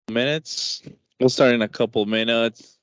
Minutes. We'll start in a couple minutes.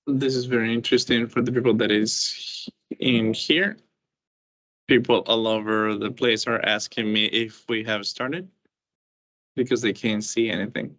This is very interesting for the people that is in here. People all over the place are asking me if we have started because they can't see anything.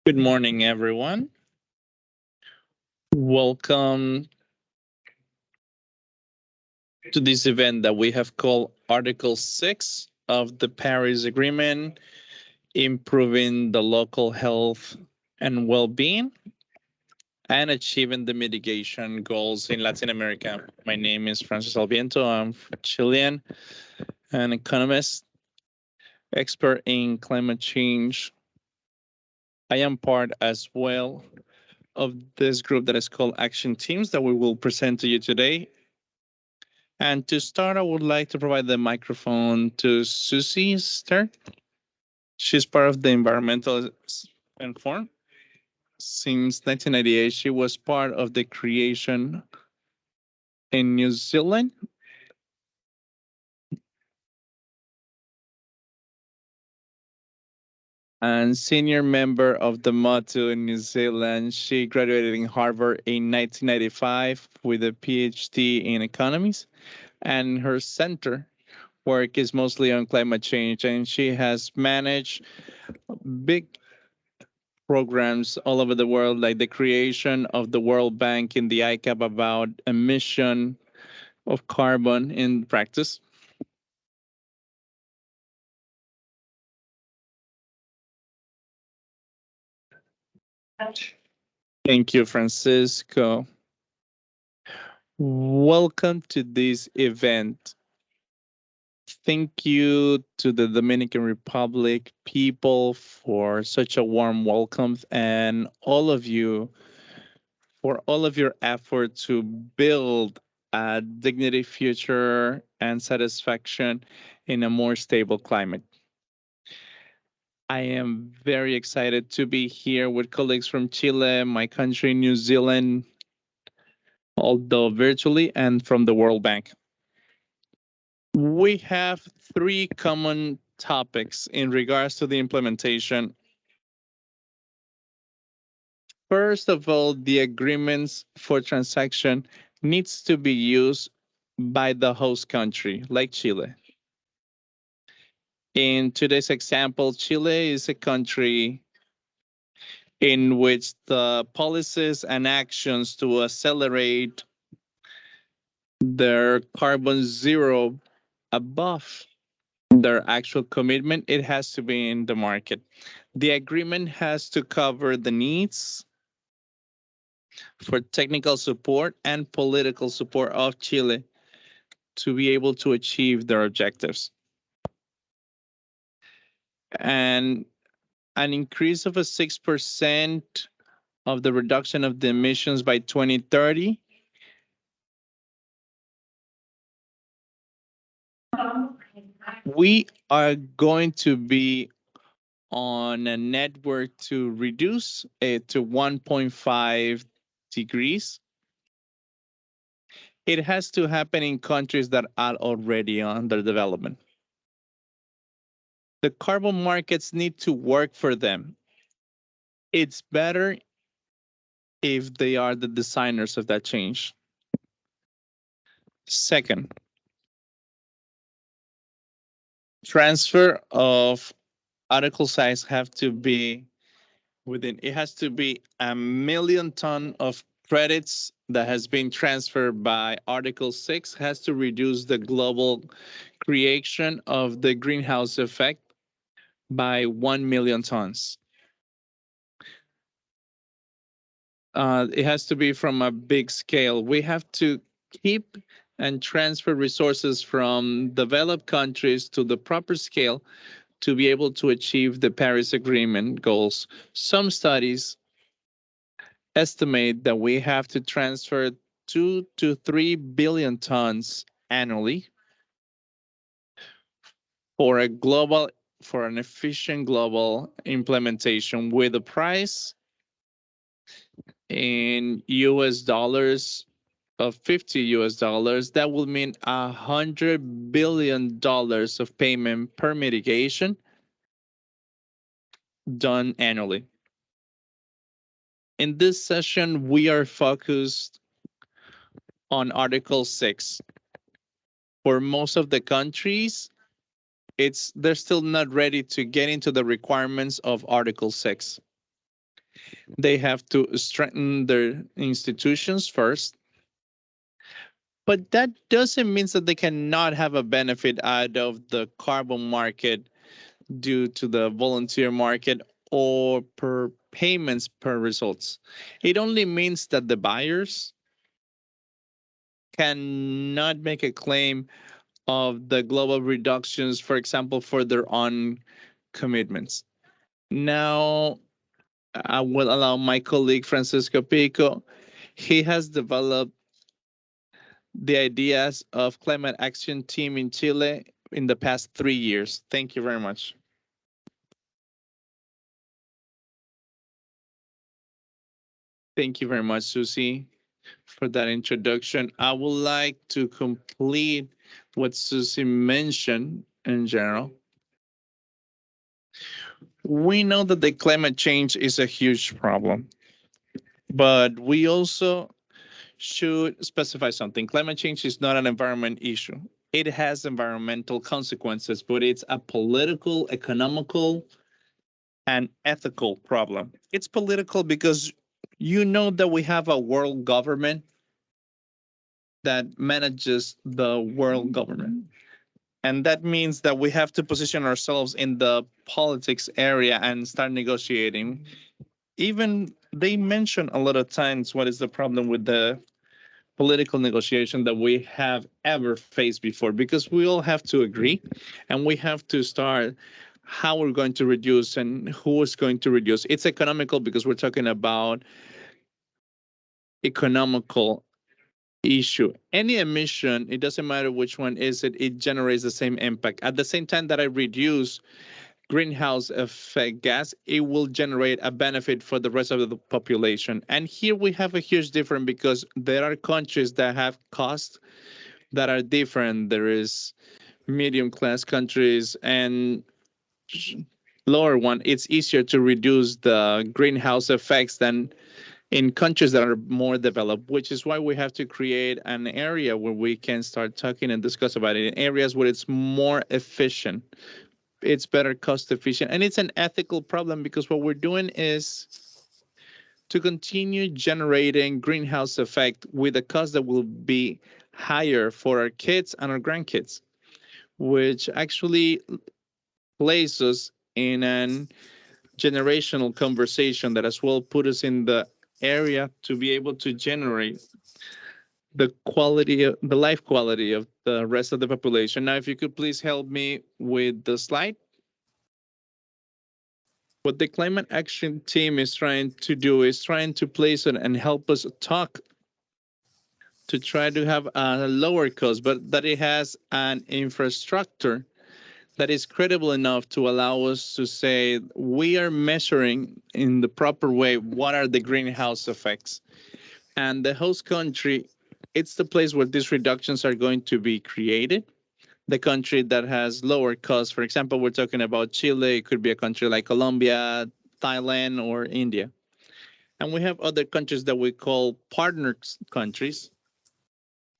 Good morning, everyone. Welcome to this event that we have called Article 6 of the Paris Agreement, improving the local health and well-being and achieving the mitigation goals in Latin America. My name is Francis Alviento. I'm Chilean, an economist, expert in climate change. I am part as well of this group that is called Action Teams that we will present to you today. And to start, I would like to provide the microphone to Susie Stern. She's part of the Environmental and Forum. Since 1998, she was part of the creation in New Zealand and senior member of the Motu in New Zealand. She graduated in Harvard in 1995 with a PhD in economics, and her center work is mostly on climate change, and she has managed big programs all over the world, like the creation of the World Bank in the ICAP about emission of carbon in practice. Thank you, Francisco. Welcome to this event. Thank you to the Dominican Republic people for such a warm welcome and all of you for all of your effort to build a dignity future and satisfaction in a more stable climate. I am very excited to be here with colleagues from Chile, my country, New Zealand, although virtually, and from the World Bank. We have three common topics in regards to the implementation. First of all, the agreements for transaction needs to be used by the host country, like Chile. In today's example, Chile is a country in which the policies and actions to accelerate their carbon zero above their actual commitment, it has to be in the market. The agreement has to cover the needs for technical support and political support of Chile to be able to achieve their objectives. And an increase of a 6% of the reduction of the emissions by 2030. We are going to be on a network to reduce it to 1.5 degrees. It has to happen in countries that are already under development. The carbon markets need to work for them. It's better if they are the designers of that change. Second, transfer of article size have to be within, it has to be 1 million ton of credits that has been transferred by Article 6 has to reduce the global creation of the greenhouse effect by 1 million tons. It has to be from a big scale. We have to keep and transfer resources from developed countries to the proper scale to be able to achieve the Paris Agreement goals. Some studies estimate that we have to transfer 2 to 3 billion tons annually for a global for an efficient global implementation with a price in US dollars of 50 US dollars. That will mean $100 billion of payment per mitigation done annually. In this session, we are focused on Article 6. For most of the countries, they're still not ready to get into the requirements of Article 6. They have to strengthen their institutions first. But that doesn't mean that they cannot have a benefit out of the carbon market due to the volunteer market or per payments per results. It only means that the buyers cannot make a claim of the global reductions, for example, for their own commitments. Now, I will allow my colleague Francisco Pico. He has developed the ideas of climate action team in Chile in the past 3 years. Thank you very much. Thank you very much, Susie, for that introduction. I would like to complete what Susie mentioned in general. We know that the climate change is a huge problem, but we also should specify something. Climate change is not an environment issue. It has environmental consequences, but it's a political, economical, and ethical problem. It's political because you know that we have a world government that manages the world government. And that means that we have to position ourselves in the politics area and start negotiating. Even they mention a lot of times what is the problem with the political negotiation that we have ever faced before, because we all have to agree and we have to start how we're going to reduce and who is going to reduce. It's economical because we're talking about economical issue. Any emission, it doesn't matter which one is it, it generates the same impact. At the same time that I reduce greenhouse effect gas, it will generate a benefit for the rest of the population. And here we have a huge difference because there are countries that have costs that are different. There is medium class countries and lower one. It's easier to reduce the greenhouse effects than in countries that are more developed, which is why we have to create an area where we can start talking and discuss about it in areas where it's more efficient, it's better cost efficient, and it's an ethical problem because what we're doing is to continue generating greenhouse effect with a cost that will be higher for our kids and our grandkids, which actually places us in an generational conversation that as well put us in the area to be able to generate the quality of the life quality of the rest of the population. Now, if you could please help me with the slide. What the climate action team is trying to do is trying to place it and help us talk to try to have a lower cost, but that it has an infrastructure that is credible enough to allow us to say we are measuring in the proper way what are the greenhouse effects. And the host country, it's the place where these reductions are going to be created. The country that has lower costs, for example, we're talking about Chile, it could be a country like Colombia, Thailand, or India. And we have other countries that we call partner countries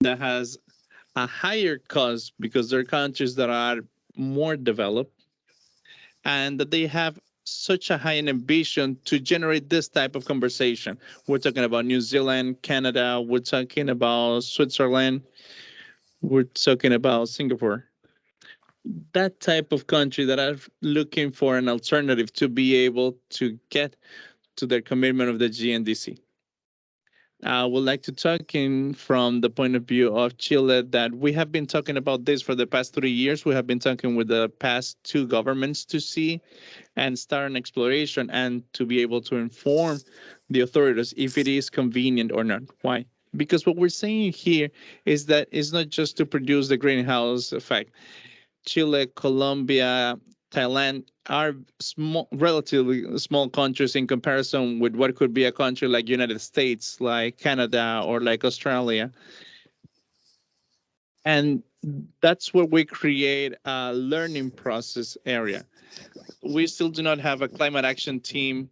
that has a higher cost because they're countries that are more developed and that they have such a high ambition to generate this type of conversation. We're talking about New Zealand, Canada, we're talking about Switzerland, we're talking about Singapore. That type of country that are looking for an alternative to be able to get to their commitment of the GNDC. I would like to talk in from the point of view of Chile that we have been talking about this for the past 3 years. We have been talking with the past two governments to see and start an exploration and to be able to inform the authorities if it is convenient or not. Why? Because what we're saying here is that it's not just to produce the greenhouse effect. Chile, Colombia, Thailand are small, relatively small countries in comparison with what could be a country like United States, like Canada, or like Australia. And that's where we create a learning process area. We still do not have a climate action team.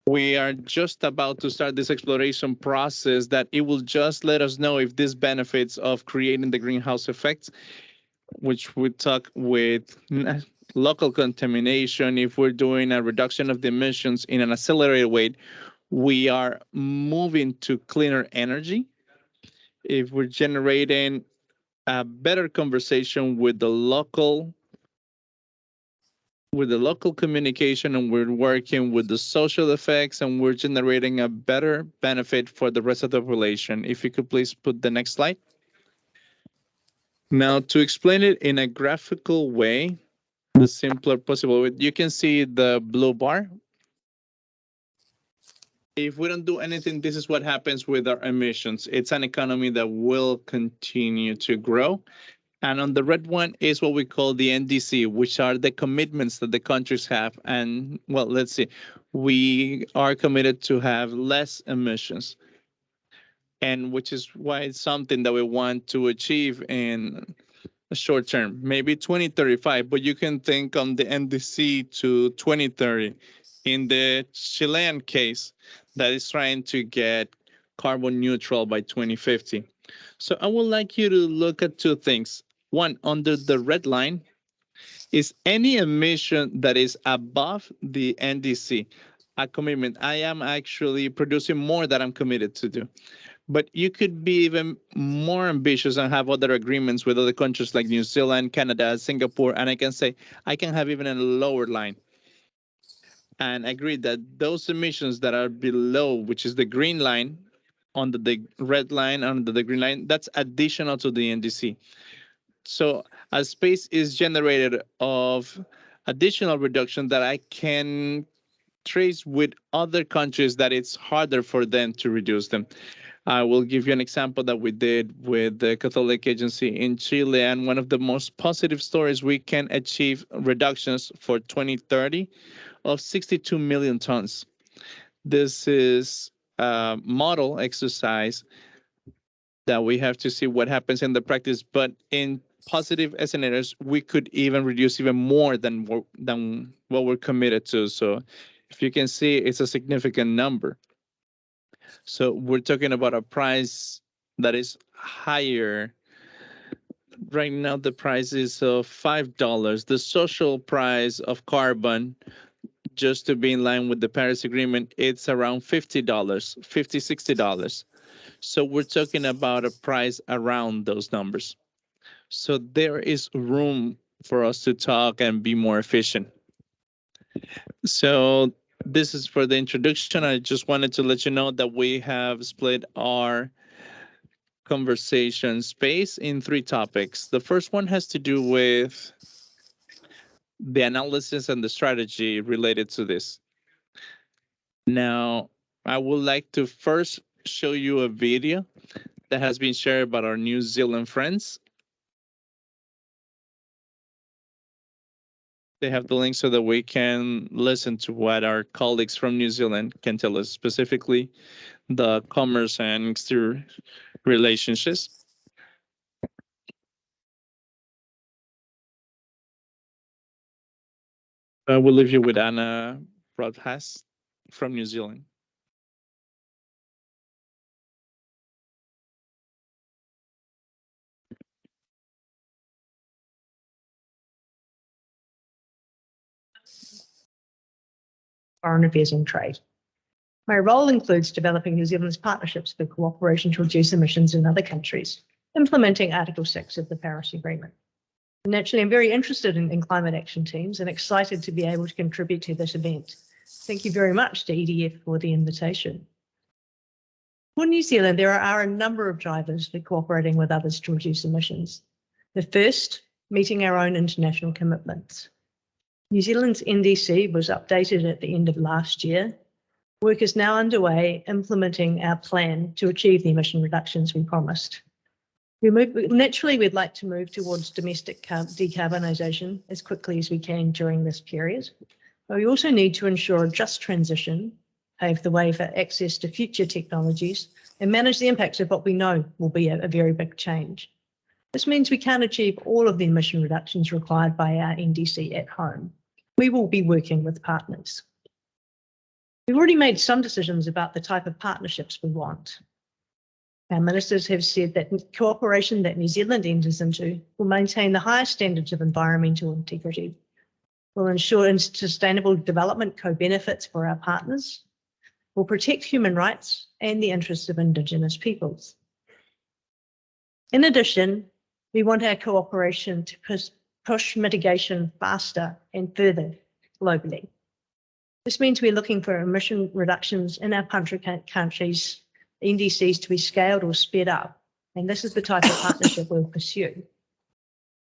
We are just about to start this exploration process that it will just let us know if these benefits of creating the greenhouse effects, which we talk with local contamination, if we're doing a reduction of the emissions in an accelerated way, we are moving to cleaner energy. If we're generating a better conversation with the local communication and we're working with the social effects and we're generating a better benefit for the rest of the population. If you could please put the next slide. Now, to explain it in a graphical way, the simpler possible, you can see the blue bar. If we don't do anything, this is what happens with our emissions. It's an economy that will continue to grow. And on the red one is what we call the NDC, which are the commitments that the countries have. And well, let's see, we are committed to have less emissions, and which is why it's something that we want to achieve in short term, maybe 2035, but you can think on the NDC to 2030. In the Chilean case, that is trying to get carbon neutral by 2050. So I would like you to look at two things. One, under the red line is any emission that is above the NDC, a commitment. I am actually producing more than I'm committed to do. But you could be even more ambitious and have other agreements with other countries like New Zealand, Canada, Singapore, and I can say I can have even a lower line and agree that those emissions that are below, which is the green line, under the red line, under the green line, that's additional to the NDC. So a space is generated of additional reduction that I can trace with other countries that it's harder for them to reduce them. I will give you an example that we did with the Catholic Agency in Chile, and one of the most positive stories, we can achieve reductions for 2030 of 62 million tons. This is a model exercise that we have to see what happens in the practice, but in positive scenarios, we could even reduce even more than what we're committed to. So if you can see, it's a significant number. So we're talking about a price that is higher. Right now, the price is $5. The social price of carbon, just to be in line with the Paris Agreement, it's around $50, $50, $60. So we're talking about a price around those numbers. So there is room for us to talk and be more efficient. So this is for the introduction. I just wanted to let you know that we have split our conversation space in 3 topics. The first one has to do with the analysis and the strategy related to this. Now, I would like to first show you a video that has been shared by our New Zealand friends. They have the link so that we can listen to what our colleagues from New Zealand can tell us, specifically the commerce and exterior relationships. We'll leave you with Anna Broadhast from New Zealand. Foreign affairs and trade. My role includes developing New Zealand's partnerships for cooperation to reduce emissions in other countries, implementing Article 6 of the Paris Agreement. And naturally, I'm very interested in climate action teams and excited to be able to contribute to this event. Thank you very much to EDF for the invitation. For New Zealand, there are a number of drivers for cooperating with others to reduce emissions. The first, meeting our own international commitments. New Zealand's NDC was updated at the end of last year. Work is now underway implementing our plan to achieve the emission reductions we promised. Naturally, we'd like to move towards domestic decarbonisation as quickly as we can during this period. But we also need to ensure a just transition, pave the way for access to future technologies, and manage the impacts of what we know will be a very big change. This means we can't achieve all of the emission reductions required by our NDC at home. We will be working with partners. We've already made some decisions about the type of partnerships we want. Our ministers have said that cooperation that New Zealand enters into will maintain the highest standards of environmental integrity, will ensure sustainable development co-benefits for our partners, will protect human rights and the interests of Indigenous peoples. In addition, we want our cooperation to push mitigation faster and further globally. This means we're looking for emission reductions in our countries, NDCs, to be scaled or sped up, and this is the type of partnership we'll pursue.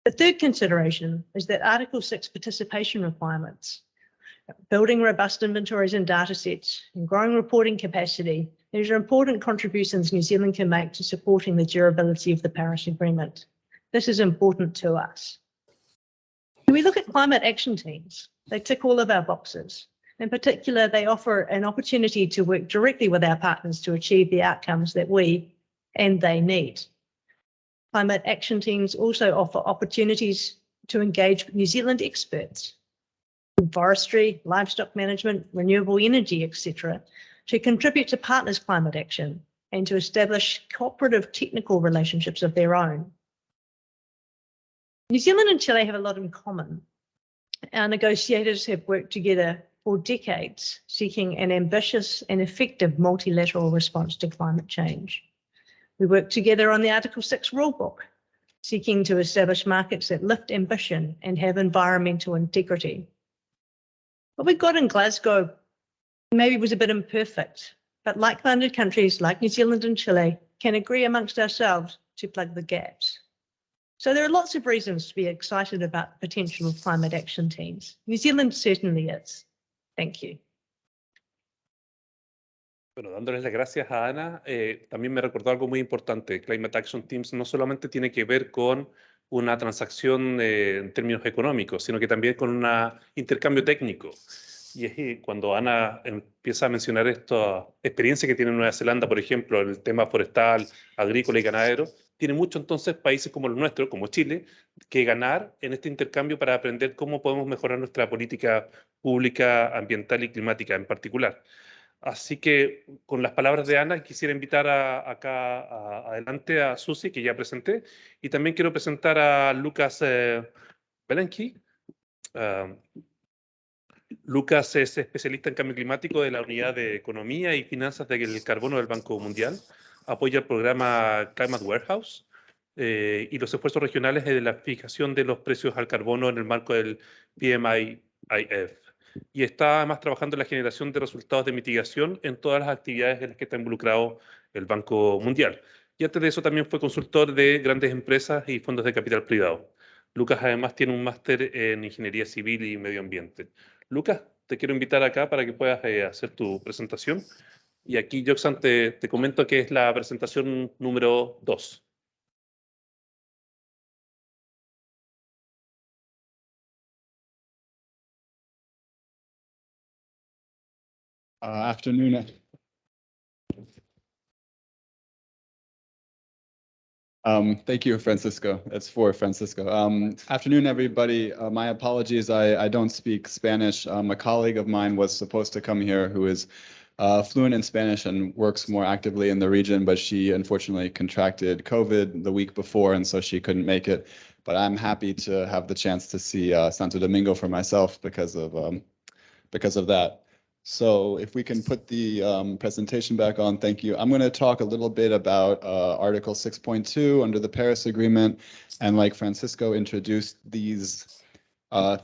The third consideration is that Article 6 participation requirements, building robust inventories and data sets, and growing reporting capacity. These are important contributions New Zealand can make to supporting the durability of the Paris Agreement. This is important to us. When we look at climate action teams, they tick all of our boxes. In particular, they offer an opportunity to work directly with our partners to achieve the outcomes that we and they need. Climate action teams also offer opportunities to engage with New Zealand experts in forestry, livestock management, renewable energy, etc., to contribute to partners' climate action and to establish cooperative technical relationships of their own. New Zealand and Chile have a lot in common. Our negotiators have worked together for decades, seeking an ambitious and effective multilateral response to climate change. We work together on the Article 6 rulebook, seeking to establish markets that lift ambition and have environmental integrity. What we got in Glasgow maybe was a bit imperfect, but like-minded countries like New Zealand and Chile can agree amongst ourselves to plug the gaps. So there are lots of reasons to be excited about the potential of climate action teams. New Zealand certainly is. Thank you. Bueno, dándoles las gracias a Ana, también me recordó algo muy importante. Climate Action Teams no solamente tiene que ver con una transacción en términos económicos, sino que también con un intercambio técnico. Y es cuando Ana empieza a mencionar esta experiencia que tiene Nueva Zelanda, por ejemplo, en el tema forestal, agrícola y ganadero, tiene mucho entonces países como el nuestro, como Chile, que ganar en este intercambio para aprender cómo podemos mejorar nuestra política pública, ambiental y climática en particular. Así que con las palabras de Ana quisiera invitar adelante a Susi, que ya presenté, y también quiero presentar a Lucas Belenki. Ah, Lucas es especialista en cambio climático de la Unidad de Economía y Finanzas del Carbono del Banco Mundial. Apoya el programa Climate Warehouse y los esfuerzos regionales de la fijación de los precios al carbono en el marco del PMIF. Y está además trabajando en la generación de resultados de mitigación en todas las actividades en las que está involucrado el Banco Mundial. Y antes de eso también fue consultor de grandes empresas y fondos de capital privado. Lucas además tiene un máster en Ingeniería Civil y Medio Ambiente. Lucas, te quiero invitar acá para que puedas hacer tu presentación. Y aquí, Joxan, te comento que es la presentación número 2. Afternoon. Thank you, Francisco. That's for Francisco. Afternoon, everybody. My apologies, I don't speak Spanish. A colleague of mine was supposed to come here who is fluent in Spanish and works more actively in the region, but she unfortunately contracted COVID the week before, and so she couldn't make it. But I'm happy to have the chance to see Santo Domingo for myself because of that. So if we can put the presentation back on, thank you. I'm going to talk a little bit about Article 6.2 under the Paris Agreement. And like Francisco introduced, these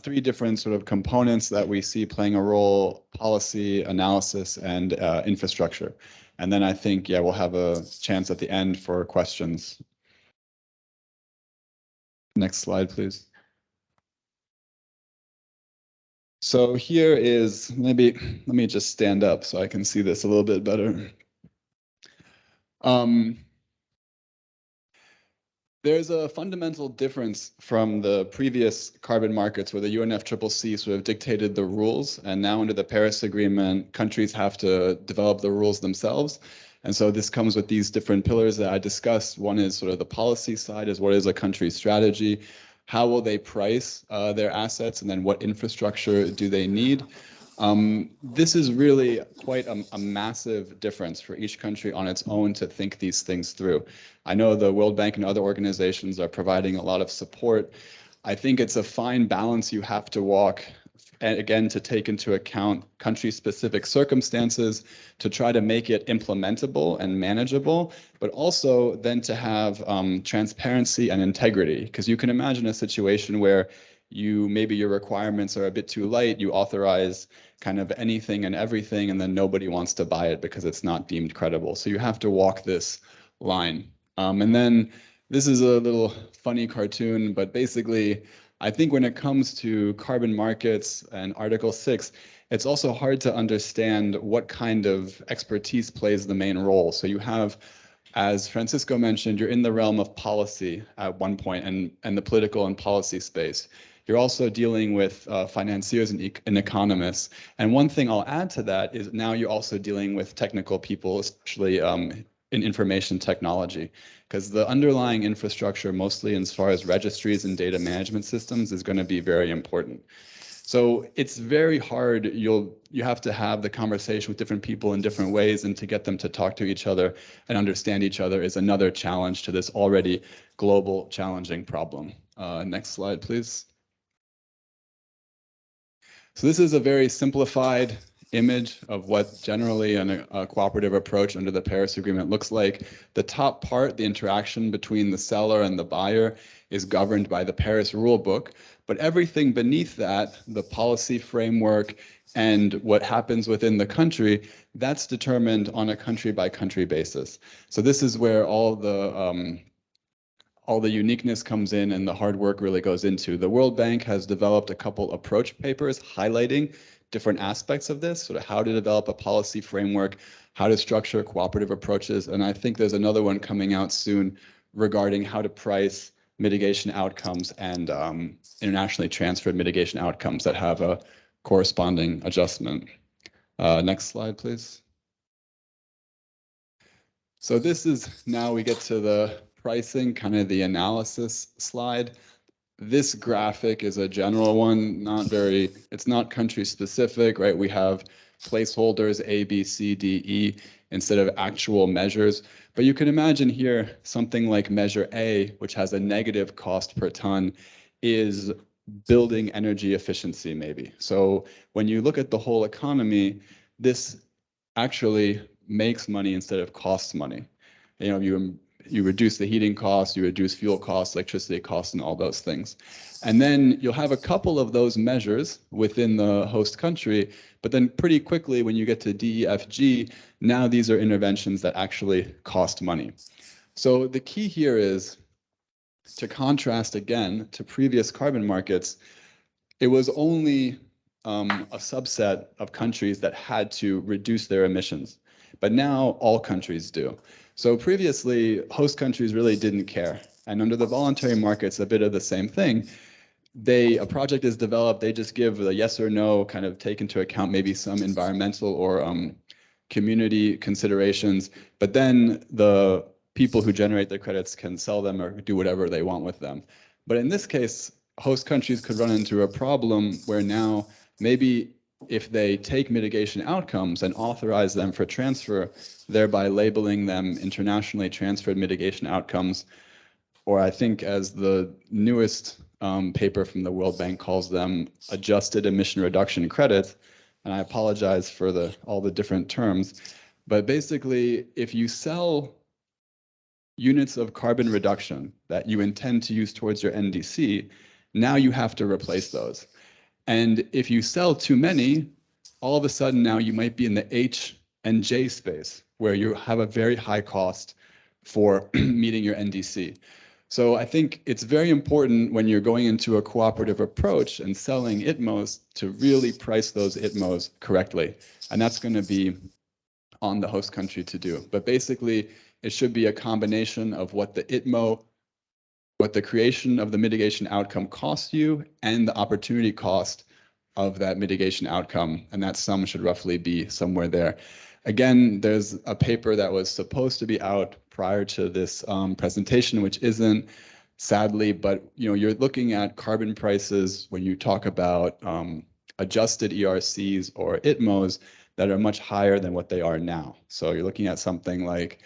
three different sort of components that we see playing a role: policy, analysis, and infrastructure. And then I think, yeah, we'll have a chance at the end for questions. Next slide, please. So here is, maybe, let me just stand up so I can see this a little bit better. There's a fundamental difference from the previous carbon markets where the UNFCCC sort of dictated the rules, and now under the Paris Agreement, countries have to develop the rules themselves. And so this comes with these different pillars that I discussed. One is sort of the policy side, is what is a country's strategy? How will they price their assets, and then what infrastructure do they need? This is really quite a massive difference for each country on its own to think these things through. I know the World Bank and other organizations are providing a lot of support. I think it's a fine balance you have to walk, and again, to take into account country-specific circumstances, to try to make it implementable and manageable, but also then to have transparency and integrity. Because you can imagine a situation where maybe your requirements are a bit too light, you authorize kind of anything and everything, and then nobody wants to buy it because it's not deemed credible. So you have to walk this line. And then this is a little funny cartoon, but basically, I think when it comes to carbon markets and Article 6, it's also hard to understand what kind of expertise plays the main role. So you have, as Francisco mentioned, you're in the realm of policy at one point and the political and policy space. You're also dealing with financiers and economists. And one thing I'll add to that is now you're also dealing with technical people, especially in information technology, because the underlying infrastructure, mostly as far as registries and data management systems, is going to be very important. So it's very hard. You have to have the conversation with different people in different ways, and to get them to talk to each other and understand each other is another challenge to this already global challenging problem. Next slide, please. So this is a very simplified image of what generally a cooperative approach under the Paris Agreement looks like. The top part, the interaction between the seller and the buyer, is governed by the Paris Rule Book, but everything beneath that, the policy framework and what happens within the country, that's determined on a country-by-country basis. So this is where all all the uniqueness comes in and the hard work really goes into. The World Bank has developed a couple approach papers highlighting different aspects of this, sort of how to develop a policy framework, how to structure cooperative approaches. And I think there's another one coming out soon regarding how to price mitigation outcomes and internationally transferred mitigation outcomes that have a corresponding adjustment. Next slide, please. So this is, now we get to the pricing, kind of the analysis slide. This graphic is a general one, it's not country specific, right? We have placeholders A, B, C, D, E instead of actual measures. But you can imagine here something like measure A, which has a negative cost per ton, is building energy efficiency maybe. So when you look at the whole economy, this actually makes money instead of costs money. You know, you reduce the heating costs, you reduce fuel costs, electricity costs, and all those things. And then you'll have a couple of those measures within the host country, but then pretty quickly when you get to D, E, F, G, now these are interventions that actually cost money. So the key here is to contrast again to previous carbon markets. It was only a subset of countries that had to reduce their emissions, but now all countries do. So previously, host countries really didn't care. And under the voluntary markets, a bit of the same thing. A project is developed, they just give a yes or no, kind of take into account maybe some environmental or community considerations, but then the people who generate the credits can sell them or do whatever they want with them. But in this case, host countries could run into a problem where now maybe if they take mitigation outcomes and authorize them for transfer, thereby labeling them internationally transferred mitigation outcomes, or I think as the newest paper from the World Bank calls them, adjusted emission reduction credits, and I apologize for all the different terms, but basically if you sell units of carbon reduction that you intend to use towards your NDC, now you have to replace those. And if you sell too many, all of a sudden now you might be in the H and J space where you have a very high cost for meeting your NDC. So I think it's very important when you're going into a cooperative approach and selling ITMOs to really price those ITMOs correctly. And that's going to be on the host country to do. But basically, it should be a combination of what the ITMO, what the creation of the mitigation outcome costs you, and the opportunity cost of that mitigation outcome. And that sum should roughly be somewhere there. Again, there's a paper that was supposed to be out prior to this presentation, which isn't, sadly, but you're looking at carbon prices when you talk about adjusted ERCs or ITMOs that are much higher than what they are now. So you're looking at something like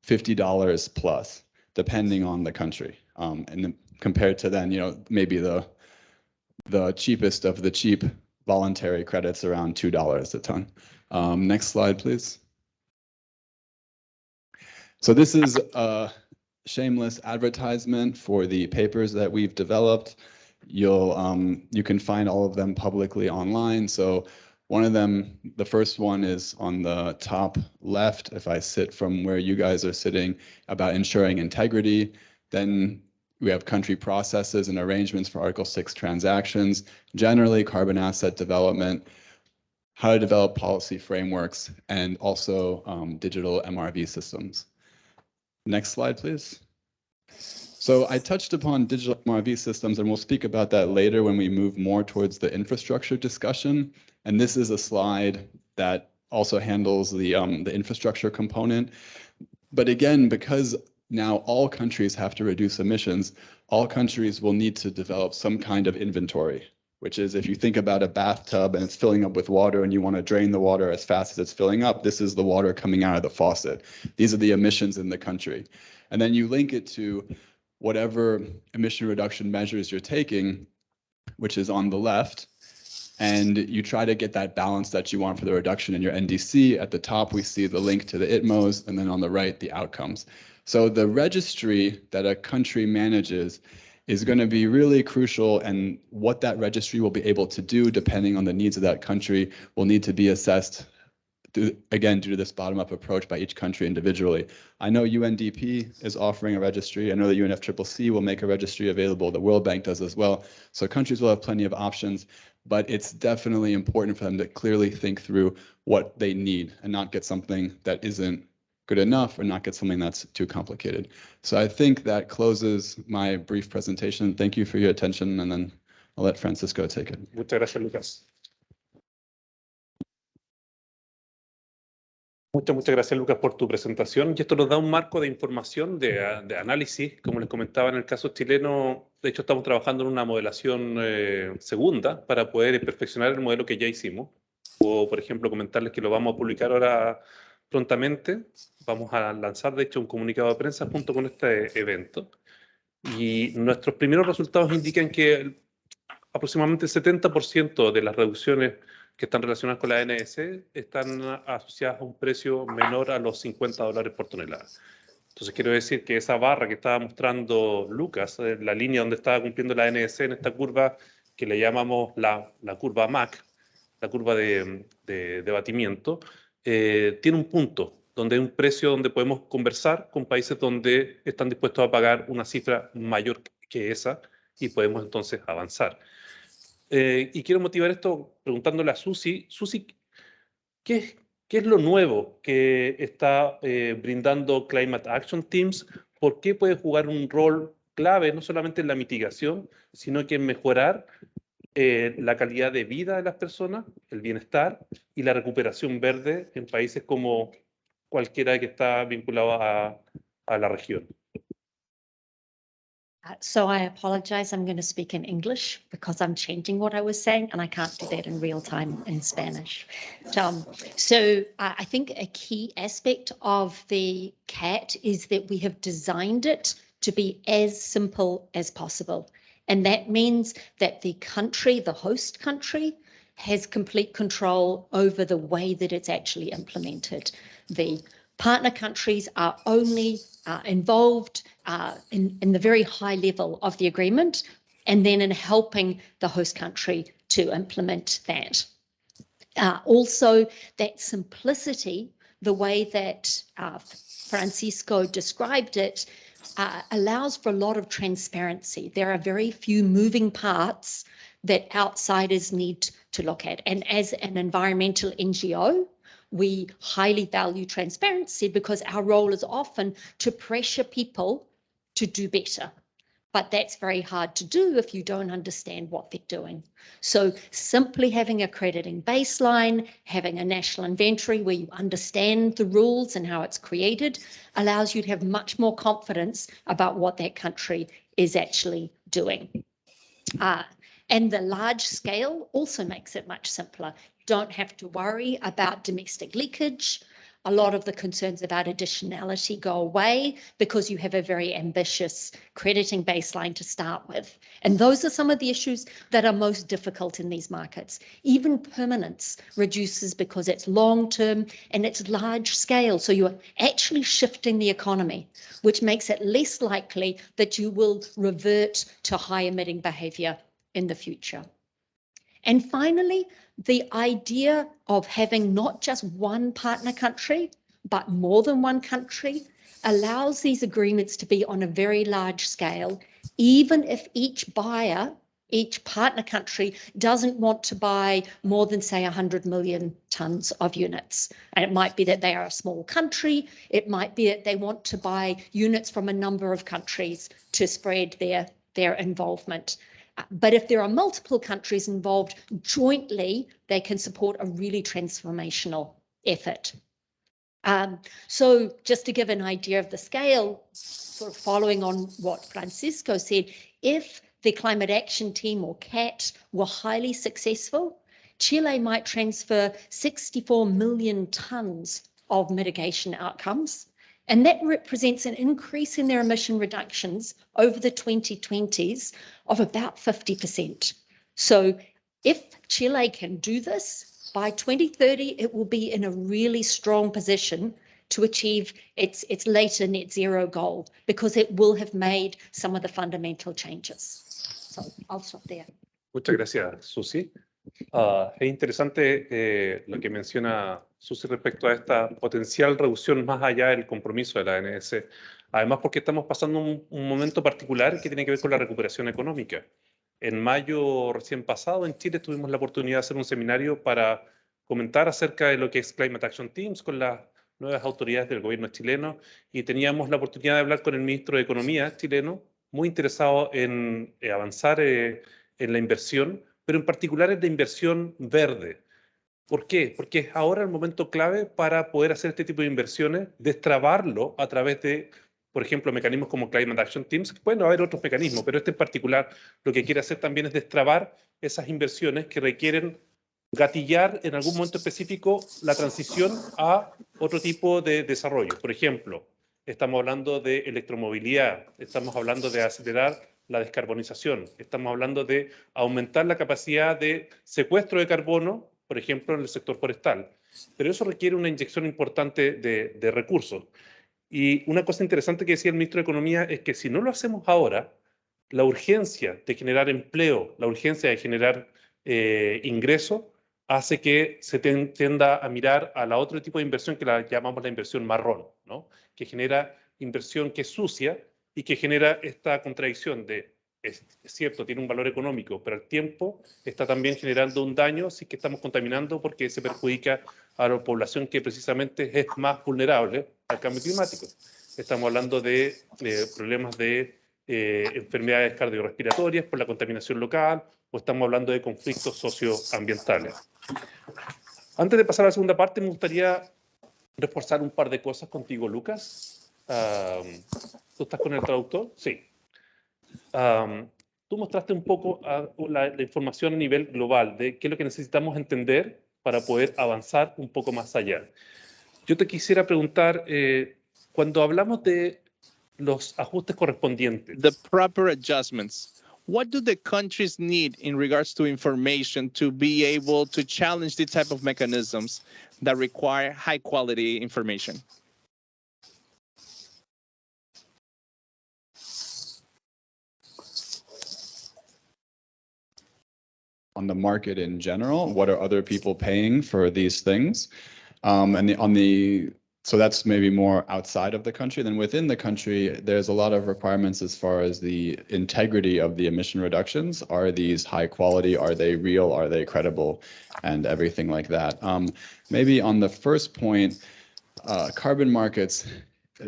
$50 plus, depending on the country. And then compared to then, maybe the cheapest of the cheap voluntary credits around $2 a ton. Next slide, please. So this is a shameless advertisement for the papers that we've developed. You can find all of them publicly online. So one of them, the first one is on the top left, if I sit from where you guys are sitting, about ensuring integrity. Then we have country processes and arrangements for Article 6 transactions, generally carbon asset development, how to develop policy frameworks, and also digital MRV systems. Next slide, please. So I touched upon digital MRV systems, and we'll speak about that later when we move more towards the infrastructure discussion. And this is a slide that also handles the infrastructure component. But again, because now all countries have to reduce emissions, all countries will need to develop some kind of inventory, which is if you think about a bathtub and it's filling up with water and you want to drain the water as fast as it's filling up, this is the water coming out of the faucet. These are the emissions in the country. And then you link it to whatever emission reduction measures you're taking, which is on the left, and you try to get that balance that you want for the reduction in your NDC. At the top, we see the link to the ITMOs, and then on the right, the outcomes. So the registry that a country manages is going to be really crucial, and what that registry will be able to do, depending on the needs of that country, will need to be assessed again, due to this bottom-up approach by each country individually. I know UNDP is offering a registry. I know the UNFCCC will make a registry available. The World Bank does as well. So countries will have plenty of options, but it's definitely important for them to clearly think through what they need and not get something that isn't good enough or not get something that's too complicated. So I think that closes my brief presentation. Thank you for your attention, and then I'll let Francisco take it. Muchas gracias, Lucas. Muchas gracias, Lucas, por tu presentación. Y esto nos da un marco de información, de análisis. Como les comentaba, en el caso chileno, de hecho, estamos trabajando en una modelación segunda para poder perfeccionar el modelo que ya hicimos. O, por ejemplo, comentarles que lo vamos a publicar ahora prontamente. Vamos a lanzar, de hecho, un comunicado de prensa junto con este evento. Y nuestros primeros resultados indican que aproximadamente el 70% de las reducciones que están relacionadas con la NDC están asociadas a un precio menor a los $50 por tonelada. Entonces quiero decir que esa barra que estaba mostrando Lucas, la línea donde estaba cumpliendo la NDC en esta curva que le llamamos la curva MAC, la curva de batimiento, tiene un punto donde hay un precio donde podemos conversar con países donde están dispuestos a pagar una cifra mayor que esa y podemos entonces avanzar. Y quiero motivar esto preguntándole a Susi. Susi, ¿qué es lo nuevo que está brindando Climate Action Teams? ¿Por qué puede jugar un rol clave no solamente en la mitigación, sino que en mejorar la calidad de vida de las personas, el bienestar y la recuperación verde en países como cualquiera que está vinculado a la región? So I apologize, I'm going to speak in English because I'm changing what I was saying and I can't do that in real time in Spanish. So I think a key aspect of the CAT is that we have designed it to be as simple as possible. And that means that the country, the host country, has complete control over the way that it's actually implemented. The partner countries are only involved in the very high level of the agreement and then in helping the host country to implement that. Also, that simplicity, the way that Francisco described it, allows for a lot of transparency. There are very few moving parts that outsiders need to look at. And as an environmental NGO, we highly value transparency because our role is often to pressure people to do better. But that's very hard to do if you don't understand what they're doing. So simply having a crediting baseline, having a national inventory where you understand the rules and how it's created allows you to have much more confidence about what that country is actually doing. And the large scale also makes it much simpler. You don't have to worry about domestic leakage. A lot of the concerns about additionality go away because you have a very ambitious crediting baseline to start with. And those are some of the issues that are most difficult in these markets. Even permanence reduces because it's long-term and it's large scale. So you're actually shifting the economy, which makes it less likely that you will revert to high emitting behavior in the future. And finally, the idea of having not just one partner country, but more than one country allows these agreements to be on a very large scale, even if each buyer, each partner country doesn't want to buy more than, say, 100 million tons of units. And it might be that they are a small country. It might be that they want to buy units from a number of countries to spread their involvement. But if there are multiple countries involved jointly, they can support a really transformational effort. So just to give an idea of the scale, sort of following on what Francisco said, if the Climate Action Team or CAT were highly successful, Chile might transfer 64 million tons of mitigation outcomes. And that represents an increase in their emission reductions over the 2020s of about 50%. So if Chile can do this, by 2030, it will be in a really strong position to achieve its later net zero goal because it will have made some of the fundamental changes. So I'll stop there. Muchas gracias, Susi. Es interesante lo que menciona Susi respecto a esta potencial reducción más allá del compromiso de la ANS. Además, porque estamos pasando un momento particular que tiene que ver con la recuperación económica. En mayo recién pasado en Chile tuvimos la oportunidad de hacer un seminario para comentar acerca de lo que es Climate Action Teams con las nuevas autoridades del gobierno chileno y teníamos la oportunidad de hablar con el ministro de Economía chileno, muy interesado en avanzar en la inversión, pero en particular en la inversión verde. ¿Por qué? Porque es ahora el momento clave para poder hacer este tipo de inversiones, destrabarlo a través de, por ejemplo, mecanismos como Climate Action Teams. Pueden haber otros mecanismos, pero este en particular lo que quiere hacer también es destrabar esas inversiones que requieren gatillar en algún momento específico la transición a otro tipo de desarrollo. Por ejemplo, estamos hablando de electromovilidad, estamos hablando de acelerar la descarbonización, estamos hablando de aumentar la capacidad de secuestro de carbono, por ejemplo, en el sector forestal. Pero eso requiere una inyección importante de recursos. Y una cosa interesante que decía el ministro de Economía es que si no lo hacemos ahora, la urgencia de generar empleo, la urgencia de generar ingresos, hace que se tienda a mirar a la otro tipo de inversión que la llamamos la inversión marrón, ¿no? Que genera inversión que es sucia y que genera esta contradicción de, es cierto, tiene un valor económico, pero al tiempo está también generando un daño si que estamos contaminando porque se perjudica a la población que precisamente es más vulnerable al cambio climático. Estamos hablando de problemas de enfermedades cardiorrespiratorias por la contaminación local o estamos hablando de conflictos socioambientales. Antes de pasar a la segunda parte, me gustaría reforzar un par de cosas contigo, Lucas. ¿Tú estás con el traductor? Sí. Tú mostraste un poco la información a nivel global de qué es lo que necesitamos entender para poder avanzar un poco más allá. Yo te quisiera preguntar, cuando hablamos de los ajustes correspondientes, The proper adjustments. What do the countries need in regards to information to be able to challenge the type of mechanisms that require high quality information? On the market in general, what are other people paying for these things? So that's maybe more outside of the country. Then within the country, there's a lot of requirements as far as the integrity of the emission reductions. Are these high quality? Are they real? Are they credible? And everything like that. Maybe on the first point, carbon markets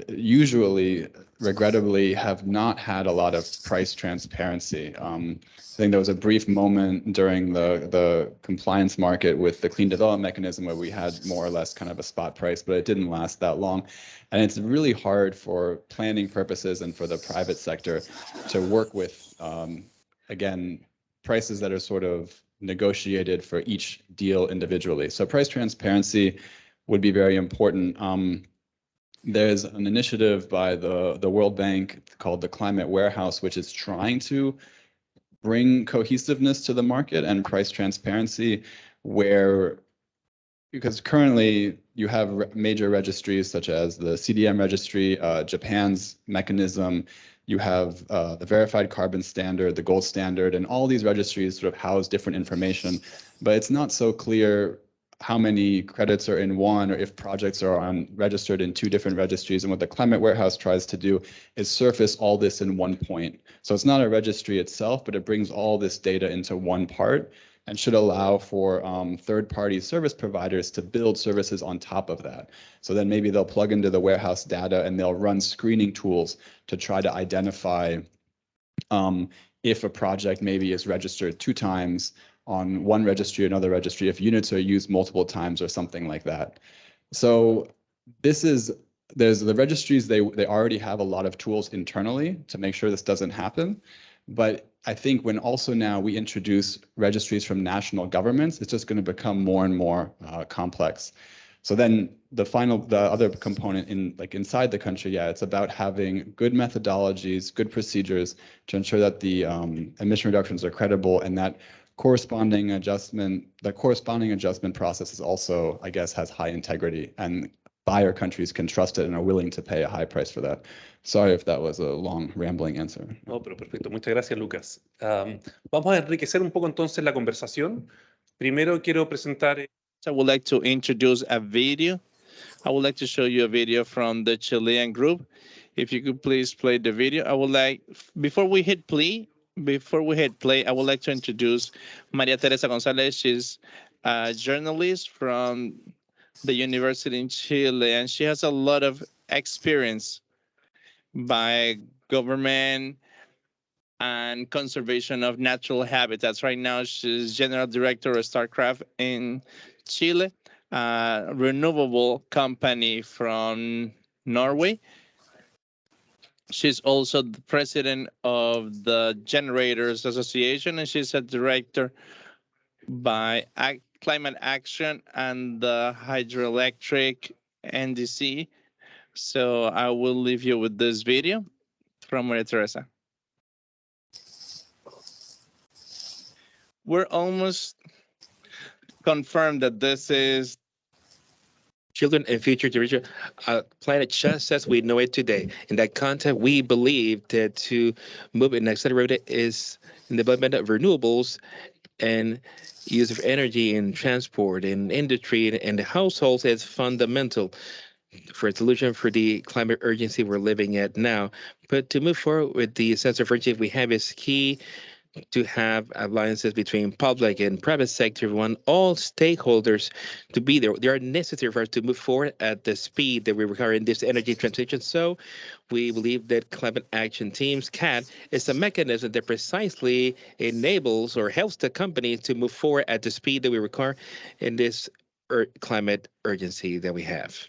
usually, regrettably, have not had a lot of price transparency. I think there was a brief moment during the compliance market with the clean development mechanism where we had more or less kind of a spot price, but it didn't last that long. And it's really hard for planning purposes and for the private sector to work with, again, prices that are sort of negotiated for each deal individually. So price transparency would be very important. There's an initiative by the World Bank called the Climate Warehouse, which is trying to bring cohesiveness to the market and price transparency, because currently you have major registries such as the CDM registry, Japan's mechanism, you have the verified carbon standard, the gold standard, and all these registries sort of house different information, but it's not so clear how many credits are in one or if projects are registered in two different registries. And what the Climate Warehouse tries to do is surface all this in one point. So it's not a registry itself, but it brings all this data into one part and should allow for third-party service providers to build services on top of that. So then maybe they'll plug into the warehouse data and they'll run screening tools to try to identify if a project maybe is registered 2 times on one registry, another registry, if units are used multiple times or something like that. So there's the registries, they already have a lot of tools internally to make sure this doesn't happen. But I think when also now we introduce registries from national governments, it's just going to become more and more complex. So then the other component inside the country, yeah, it's about having good methodologies, good procedures to ensure that the emission reductions are credible, and that corresponding adjustment process is also, I guess, has high integrity, and buyer countries can trust it and are willing to pay a high price for that. Sorry if that was a long, rambling answer. No, pero perfecto. Muchas gracias, Lucas. Vamos a enriquecer un poco entonces la conversación Primero quiero presentar I would like to introduce a video. I would like to show you a video from the Chilean group. If you could please play the video. I would like, before we hit play, I would like to introduce Maria Teresa Gonzalez. She's a journalist from the university in Chile, and she has a lot of experience by government and conservation of natural habitats. Right now, she's general director of StarCraft in Chile, a renewable company from Norway. She's also the president of the Generators Association, and she's a director by Climate Action and the Hydroelectric NDC. So I will leave you with this video from Maria Teresa. We're almost confirmed that this is children and future generation, planet just as we know it today. In that context, we believe that to move and accelerate it is in the development of renewables and use of energy in transport and industry and the households is fundamental for a solution for the climate urgency we're living at now. But to move forward with the sense of urgency we have is key to have alliances between public and private sector. We want all stakeholders to be there. They are necessary for us to move forward at the speed that we require in this energy transition. So we believe that climate action teams CAT is a mechanism that precisely enables or helps the companies to move forward at the speed that we require in this climate urgency that we have.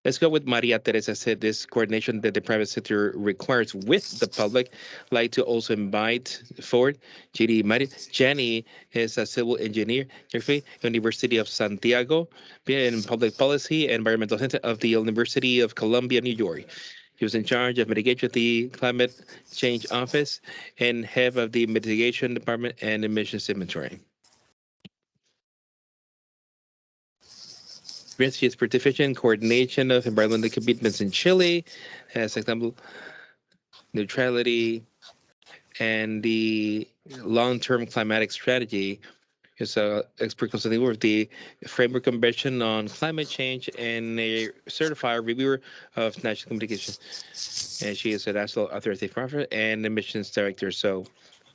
Let's go with Maria Teresa said this coordination that the private sector requires with the public. Like to also invite forward Maria. Jenny is a civil engineer, University of Santiago, in public policy and environmental center of the University of Columbia, New York. He was in charge of mitigation at the Climate Change Office and head of the Mitigation Department and Emissions Inventory. His participation in coordination of environmental commitments in Chile, as example, neutrality and the long-term climatic strategy. Is a expert consulting with the Framework Convention on Climate Change and a certified reviewer of national communication. And she is a national authority prophet and emissions director. So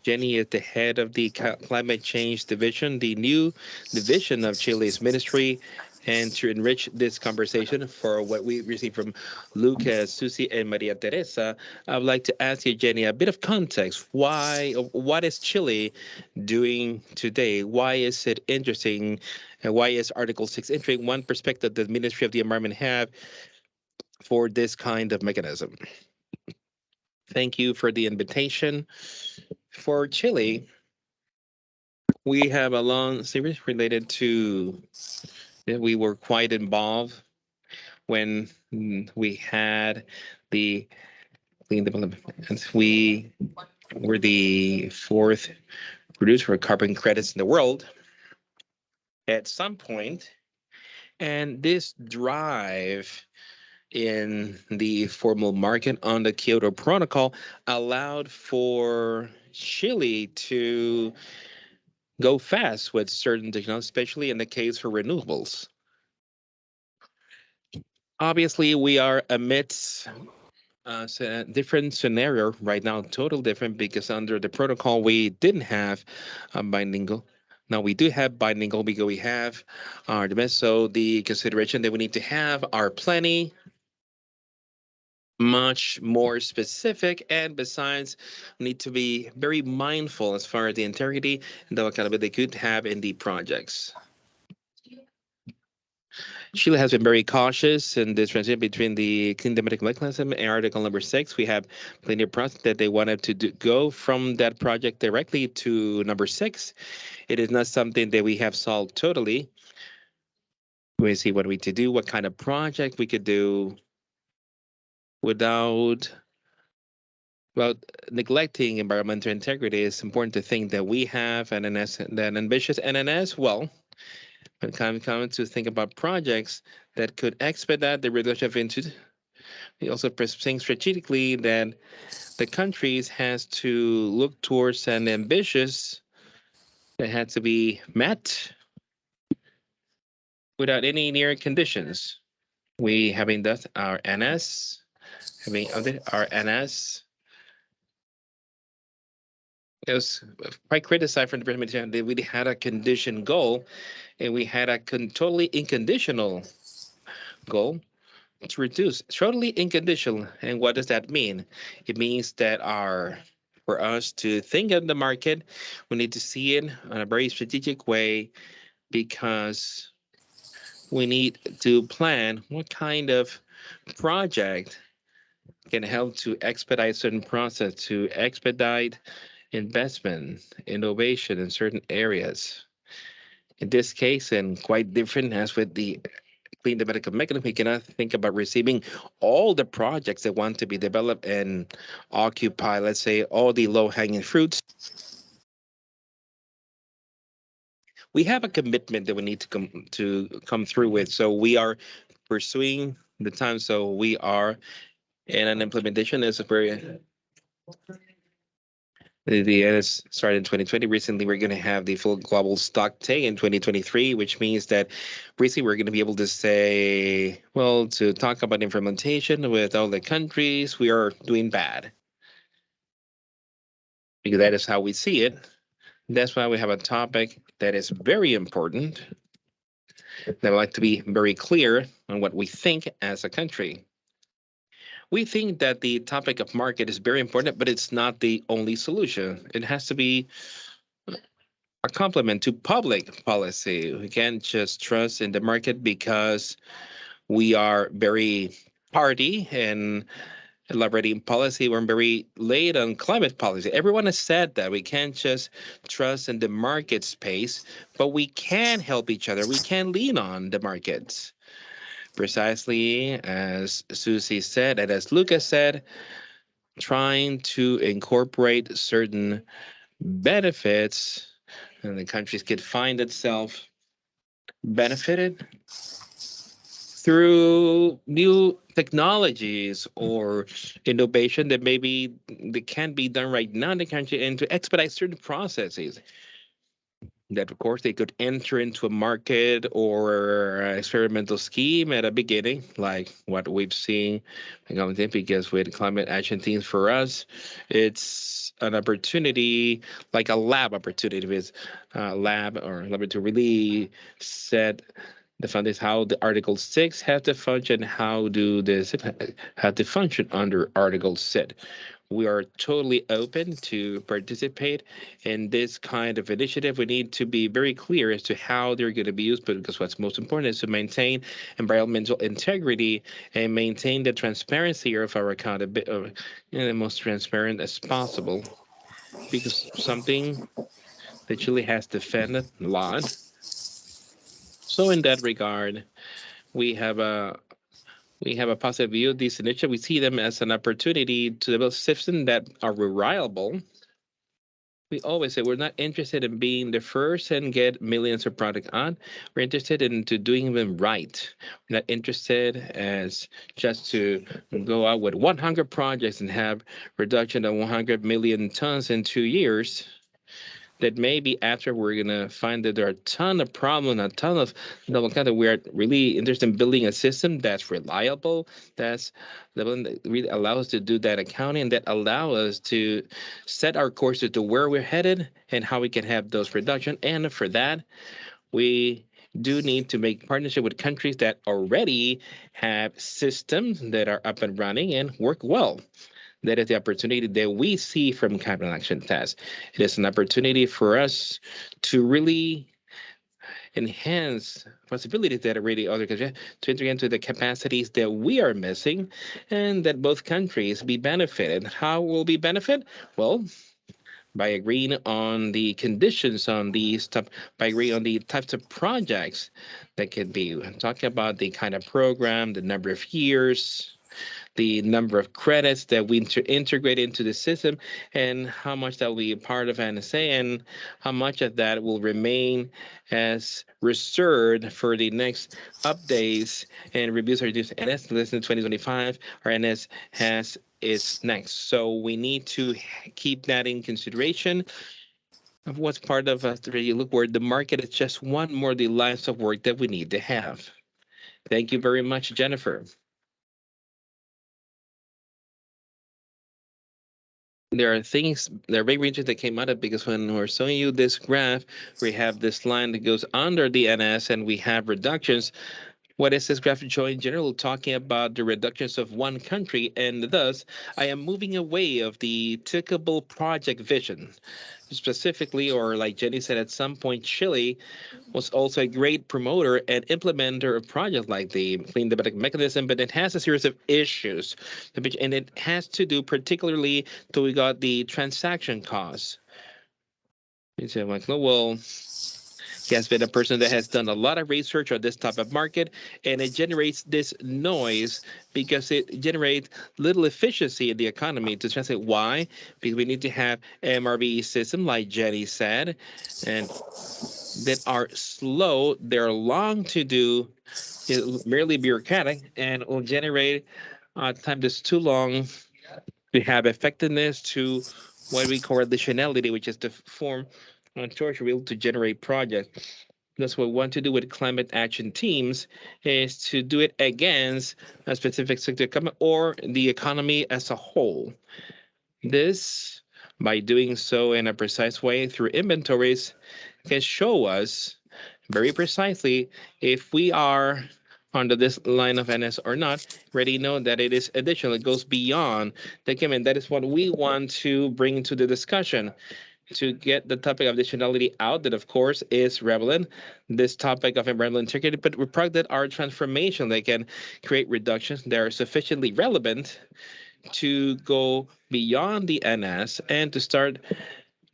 Jenny is the head of the Climate Change Division, the new division of Chile's ministry. And to enrich this conversation for what we received from Lucas, Susie, and Maria Teresa, I would like to ask you, Jenny, a bit of context. What is Chile doing today? Why is it interesting? And why is Article 6 interesting? One perspective that the Ministry of the Environment have for this kind of mechanism. Thank you for the invitation. For Chile, we have a long series related to, we were quite involved when we had the clean development. And we were the fourth producer of carbon credits in the world at some point. And this drive in the formal market on the Kyoto Protocol allowed for Chile to go fast with certain technologies, especially in the case for renewables. Obviously, we are amidst a different scenario right now, total different, because under the protocol, we didn't have bilingual. Now we do have bilingual because we have our demand. So the consideration that we need to have are plenty, much more specific, and besides, we need to be very mindful as far as the integrity and the accountability they could have in the projects. Chile has been very cautious in this transition between the clean democratic mechanism and Article number 6. We have plenty of projects that they wanted to go from that project directly to number 6. It is not something that we have solved totally. We see what we need to do, what kind of project we could do without neglecting environmental integrity. It's important to think that we have an ambitious NNS. Well, when it comes to think about projects that could expedite the reduction of emissions, we also think strategically that the countries has to look towards an ambitious that had to be met without any near conditions. We having thus our NS, having our NS. It was quite criticized from the presentation that we had a condition goal and we had a totally unconditional goal to reduce totally unconditional. And what does that mean? It means that for us to think of the market, we need to see it in a very strategic way because we need to plan what kind of project can help to expedite certain process, to expedite investment, innovation in certain areas. In this case, and quite different as with the clean the medical mechanism, we cannot think about receiving all the projects that want to be developed and occupy, let's say, all the low-hanging fruits. We have a commitment that we need to come through with. So we are pursuing the time. So we are in an implementation is a very the NS started in 2020. Recently, we're going to have the full global stock take in 2023, which means that recently we're going to be able to say, well, to talk about implementation with all the countries, we are doing bad. Because that is how we see it. That's why we have a topic that is very important. That would like to be very clear on what we think as a country. We think that the topic of market is very important, but it's not the only solution. It has to be a complement to public policy. We can't just trust in the market because we are very party and elaborating policy. We're very late on climate policy. Everyone has said that we can't just trust in the market space, but we can help each other. We can lean on the markets. Precisely as Susie said, and as Lucas said, trying to incorporate certain benefits and the countries could find itself benefited through new technologies or innovation that maybe that can be done right now in the country and to expedite certain processes that of course they could enter into a market or experimental scheme at a beginning, like what we've seen because with climate action teams for us, it's an opportunity, like a lab opportunity with lab or laboratory really set the foundation how the Article 6 have to function, how do this have to function under Article 6. We are totally open to participate in this kind of initiative. We need to be very clear as to how they're going to be used, but because what's most important is to maintain environmental integrity and maintain the transparency of our accountability in the most transparent as possible. Because something that Chile has defended a lot. So in that regard, we have a positive view of these initiatives. We see them as an opportunity to develop systems that are reliable. We always say we're not interested in being the first and get millions of product on. We're interested in doing them right. We're not interested as just to go out with 100 projects and have reduction of 100 million tons in 2 years. That maybe after we're gonna find that there are a ton of problems, a ton of double count, that we're really interested in building a system that's reliable, that's the one that really allows us to do that accounting, that allow us to set our course to where we're headed and how we can have those reduction. And for that, we do need to make partnership with countries that already have systems that are up and running and work well. That is the opportunity that we see from climate action task. It is an opportunity for us to really enhance possibilities that are really other countries to enter into the capacities that we are missing and that both countries be benefited. How will be benefit? Well, by agreeing on the conditions on these by agreeing on the types of projects that can be. I'm talking about the kind of program, the number of years, the number of credits that we integrate into the system, and how much that will be part of NSA, and how much of that will remain as reserved for the next updates and reviews are reduced. NS less than 2025, our NS has its next. So we need to keep that in consideration of what's part of us to really look where the market is just one more of the lines of work that we need to have. Thank you very much, Jennifer. There are things, there are big regions that came out of because when we're showing you this graph, we have this line that goes under the NS and we have reductions. What is this graph showing in general? Talking about the reductions of one country, and thus I am moving away of the typical project vision. Specifically, or like Jenny said, at some point, Chile was also a great promoter and implementer of projects like the clean development mechanism, but it has a series of issues, and it has to do particularly to we got the transaction costs. You say like, no, well, he has been a person that has done a lot of research on this type of market, and it generates this noise because it generates little efficiency in the economy. To translate why, because we need to have MRV system, like Jenny said, and that are slow, they're long to do, merely bureaucratic, and will generate time that's too long to have effectiveness to what we call additionality, which is to form on torture wheel to generate projects. That's what we want to do with climate action teams is to do it against a specific sector or the economy as a whole. This, by doing so in a precise way through inventories, can show us very precisely if we are under this line of NS or not. Already know that it is additional. It goes beyond the given. That is what we want to bring into the discussion to get the topic of additionality out. That of course is relevant. This topic of environmental integrity, but we product that are transformation. They can create reductions that are sufficiently relevant to go beyond the NS and to start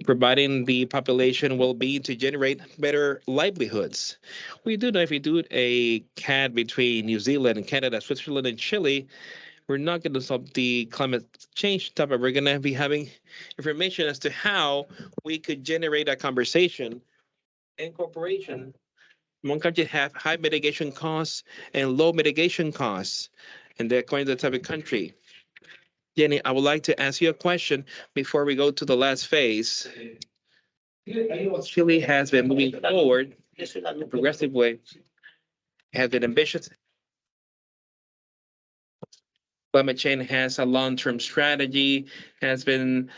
providing the population well-being to generate better livelihoods. We do know if we do a CAD between New Zealand and Canada, Switzerland and Chile, we're not going to solve the climate change topic. We're going to be having information as to how we could generate a conversation and cooperation. One country have high mitigation costs and low mitigation costs, and they're according to the type of country. Jenny, I would like to ask you a question before we go to the last phase. Chile has been moving forward in a progressive way, has been ambitious. Climate change has a long-term strategy, has been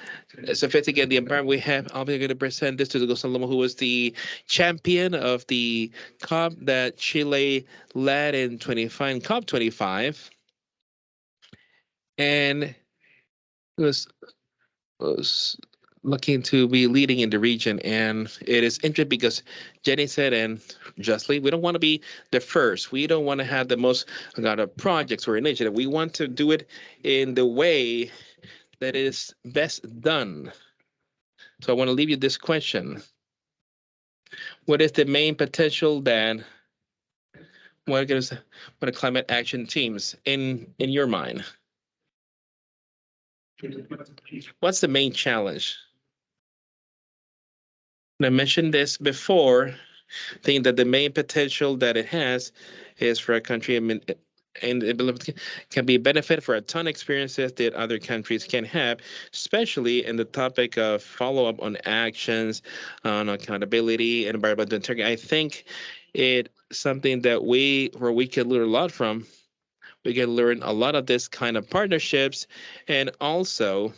sophisticated. The environment we have, I'll be going to present this to Gonzalo, who was the champion of the COP that Chile led in 25, COP 25. And it was looking to be leading in the region. And it is interesting because Jenny said, and justly, we don't want to be the first. We don't want to have the most projects or initiative. We want to do it in the way that is best done. So I want to leave you this question. What is the main potential that what are climate action teams in your mind? What's the main challenge? And I mentioned this before, think that the main potential that it has is for a country, I mean, and it can be a benefit for a ton of experiences that other countries can have, especially in the topic of follow-up on actions, on accountability, and environmental integrity. I think it's something that where we can learn a lot from. We can learn a lot of this kind of partnerships, and also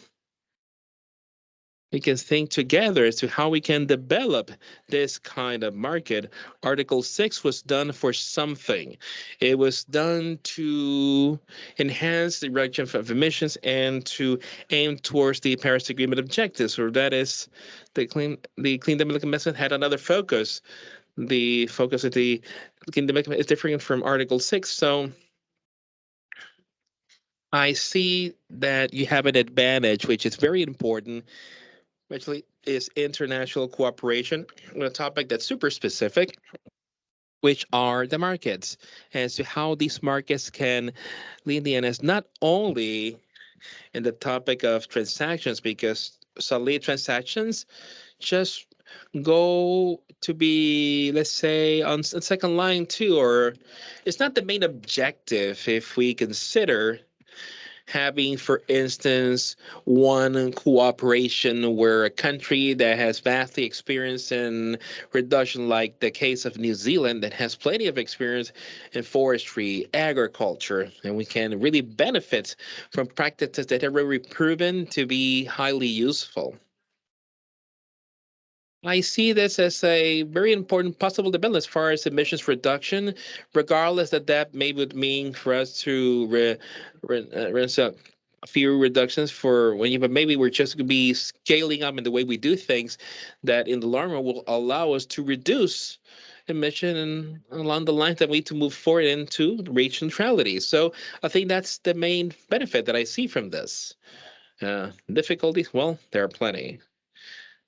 we can think together as to how we can develop this kind of market. Article 6 was done for something. It was done to enhance the reduction of emissions and to aim towards the Paris Agreement objectives, or that is the clean development method had another focus. The focus of the clean development is different from Article 6. So I see that you have an advantage, which is very important, actually, is international cooperation on a topic that's super specific, which are the markets, as to how these markets can lead the NS not only in the topic of transactions, because solid transactions just go to be, let's say, on second line too, or it's not the main objective if we consider having, for instance, one cooperation where a country that has vastly experience in reduction, like the case of New Zealand, that has plenty of experience in forestry, agriculture, and we can really benefit from practices that are really proven to be highly useful. I see this as a very important possible development as far as emissions reduction, regardless that may would mean for us to rinse up a few reductions for when you, but maybe we're just going to be scaling up in the way we do things that in the long run will allow us to reduce emission and along the lines that we need to move forward into reach neutrality. So I think that's the main benefit that I see from this. Difficulties, well, there are plenty.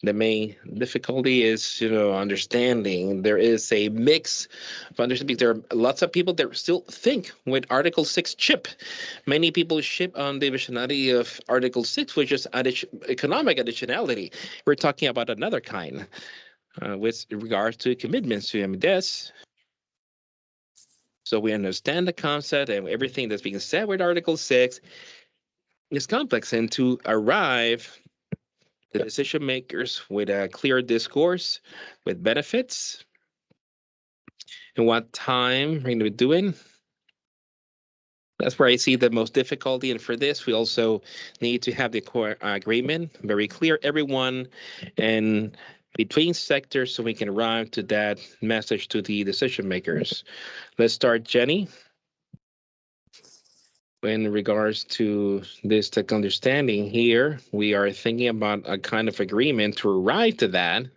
The main difficulty is, understanding. There is a mix of understanding. There are lots of people that still think with Article 6 chip. Many people ship on the additionality of Article 6, which is economic additionality. We're talking about another kind with regards to commitments to MDS. So we understand the concept and everything that's being said with Article 6 is complex, and to arrive the decision makers with a clear discourse, with benefits, and what time we're going to be doing. That's where I see the most difficulty. And for this, we also need to have the agreement very clear, everyone, and between sectors, so we can arrive to that message to the decision makers. Let's start, Jenny. In regards to this tech understanding here, we are thinking about a kind of agreement to arrive to that.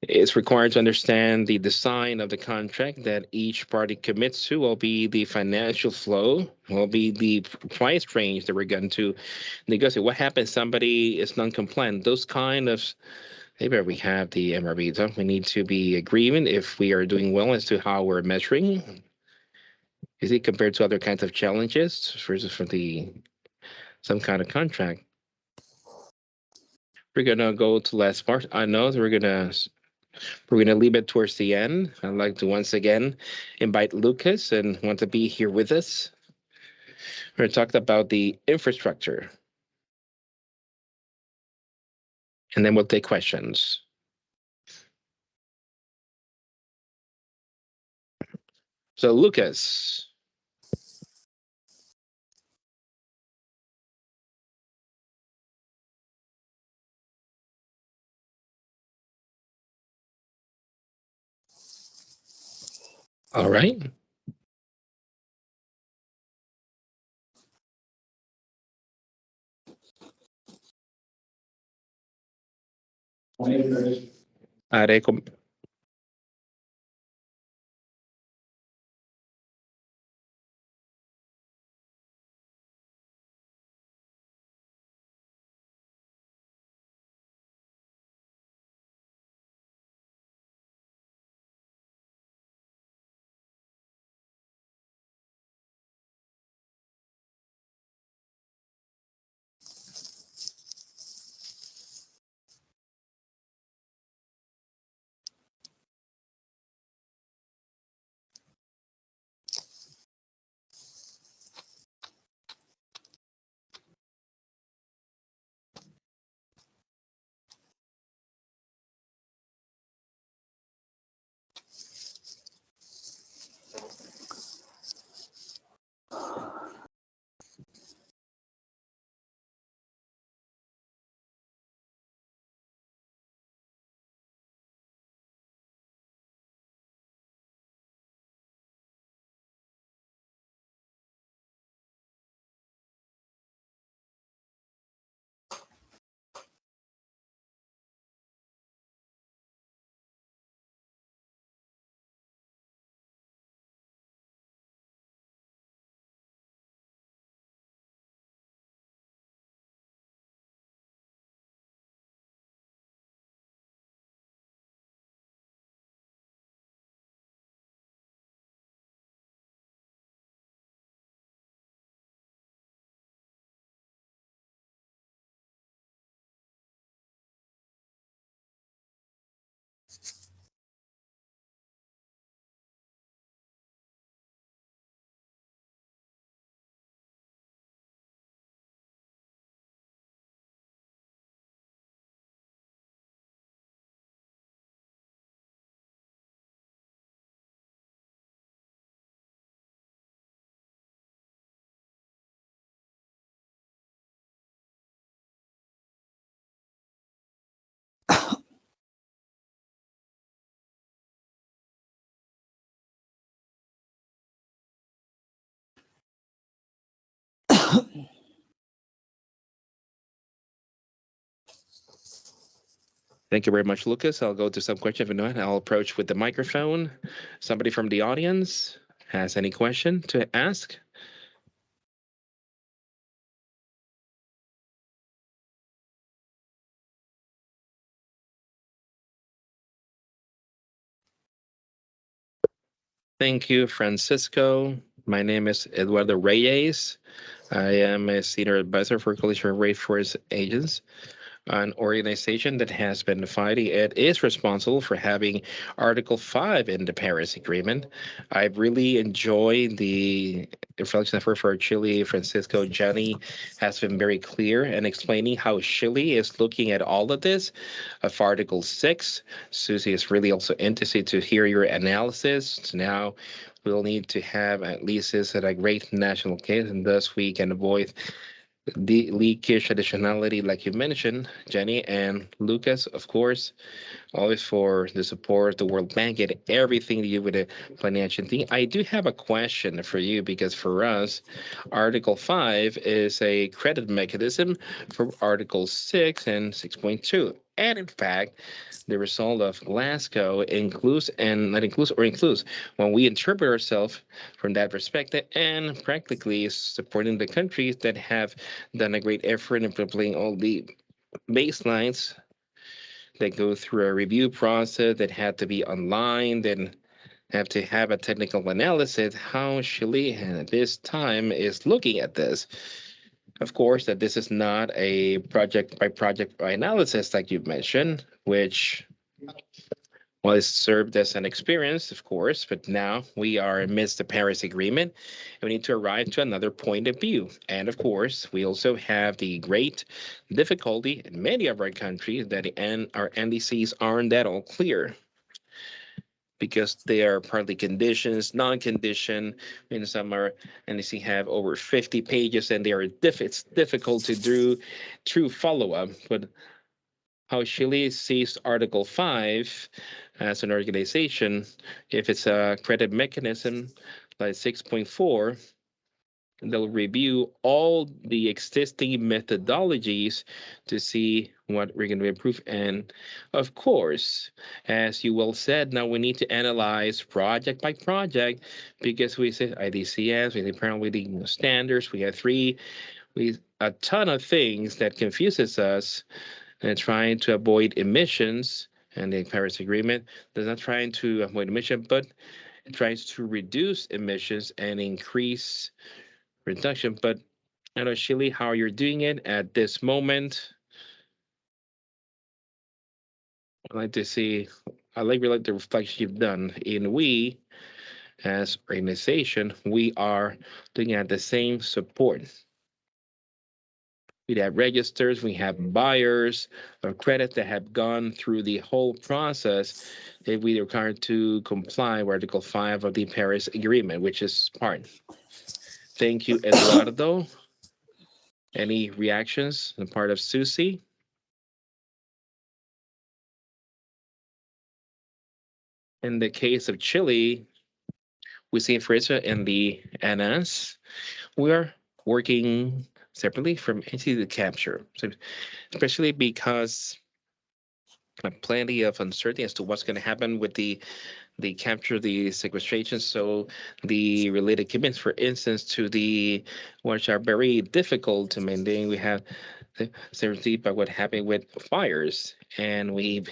It's required to understand the design of the contract that each party commits to, will be the financial flow, will be the price range that we're going to negotiate. What happens somebody is non-compliant? Those kind of, maybe we have the MRB, so we need to be agreement if we are doing well as to how we're measuring. Is it compared to other kinds of challenges versus for some kind of contract? We're gonna go to last part. I know that we're gonna leave it towards the end. I'd like to once again invite Lucas and want to be here with us. We're gonna talk about the infrastructure, and then we'll take questions. So Lucas. All right. Haré Thank you very much, Lucas. I'll go to some questions. If not, I'll approach with the microphone. Somebody from the audience has any question to ask? Thank you, Francisco. My name is Eduardo Reyes. I am a senior advisor for Coalition Rainforest Agents, an organization that has been fighting and is responsible for having Article 5 in the Paris Agreement. I really enjoy the reflection effort for Chile. Francisco Gianni has been very clear in explaining how Chile is looking at all of this of Article 6. Susie is really also interested to hear your analysis. So now we'll need to have at least this at a great national case, and thus we can avoid the leakage additionality, like you mentioned, Jenny and Lucas, of course, always for the support, the World Bank, and everything to do with the financial thing. I do have a question for you because for us, Article 5 is a credit mechanism for Article 6 and 6.2. And in fact, the result of Glasgow includes and not includes or includes when we interpret ourselves from that perspective and practically supporting the countries that have done a great effort in implementing all the baselines that go through a review process that had to be online, then have to have a technical analysis, how Chile at this time is looking at this. Of course, that this is not a project by project analysis like you mentioned, which was served as an experience, of course, but now we are amidst the Paris Agreement, and we need to arrive to another point of view. And of course, we also have the great difficulty in many of our countries that our NDCs aren't that all clear because they are partly conditions, non-condition, and some are NDC have over 50 pages and they are it's difficult to do true follow-up. But how Chile sees Article 5 as an organization, if it's a credit mechanism like 6.4, they'll review all the existing methodologies to see what we're going to improve. And of course, as you well said, now we need to analyze project by project because we said IDCS, we apparently the standards, we have a ton of things that confuses us and trying to avoid emissions. And the Paris Agreement does not trying to avoid emission, but it tries to reduce emissions and increase reduction. But I know, Chile, how you're doing it at this moment. I'd like to see, I really like the reflection you've done. In we, as organization, we are looking at the same support. We have registers, we have buyers of credit that have gone through the whole process that we are required to comply with Article 5 of the Paris Agreement, which is part. Thank you, Eduardo. Any reactions on the part of Susie? In the case of Chile, we see, for instance, in the NS, we are working separately from entity capture, so especially because plenty of uncertainty as to what's going to happen with the capture, the sequestration. So the related commitments, for instance, to the which are very difficult to maintain. We have the certainty about what happened with fires, and we've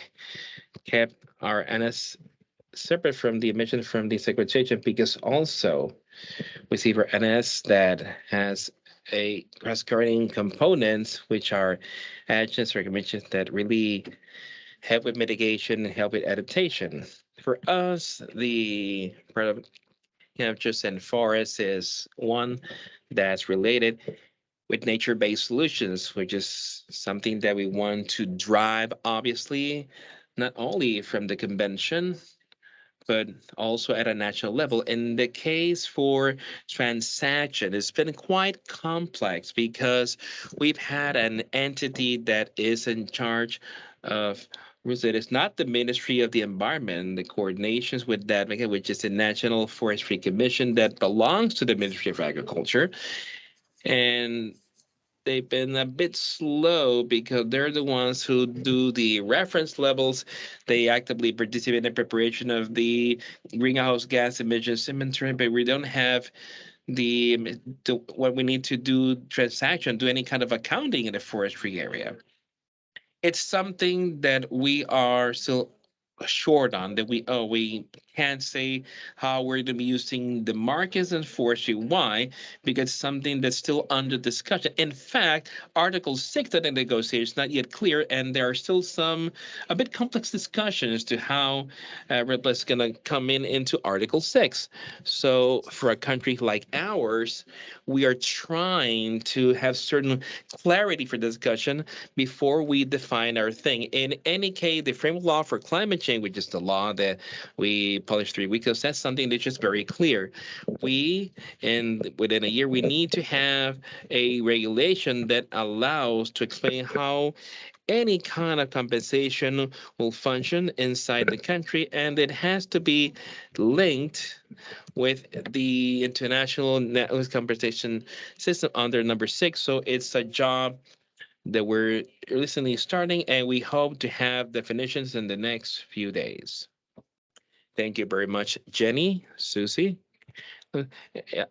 kept our NS separate from the emission from the sequestration because also we see for NS that has a cross-cutting components, which are actions or conventions that really help with mitigation and help with adaptation. For us, the part of captures and forests is one that's related with nature-based solutions, which is something that we want to drive, obviously, not only from the convention, but also at a national level. In the case for transaction, it's been quite complex because we've had an entity that is in charge of it is not the Ministry of the Environment, the coordinations with that, which is the National Forestry Commission that belongs to the Ministry of Agriculture. And they've been a bit slow because they're the ones who do the reference levels. They actively participate in the preparation of the greenhouse gas emissions inventory, but we don't have the what we need to do do any kind of accounting in the forestry area. It's something that we are still short on, that we can't say how we're going to be using the markets and forestry. Why? Because it's something that's still under discussion. In fact, Article 6 of the negotiation is not yet clear, and there are still some a bit complex discussions as to how RIPLA is going to come into Article 6. So for a country like ours, we are trying to have certain clarity for discussion before we define our thing. In any case, the framework law for climate change, which is the law that we published 3 weeks ago, says something that's just very clear. Within a year, we need to have a regulation that allows to explain how any kind of compensation will function inside the country, and it has to be linked with the international network compensation system under number 6. So it's a job that we're recently starting, and we hope to have definitions in the next few days. Thank you very much, Jenny, Susie. Yeah.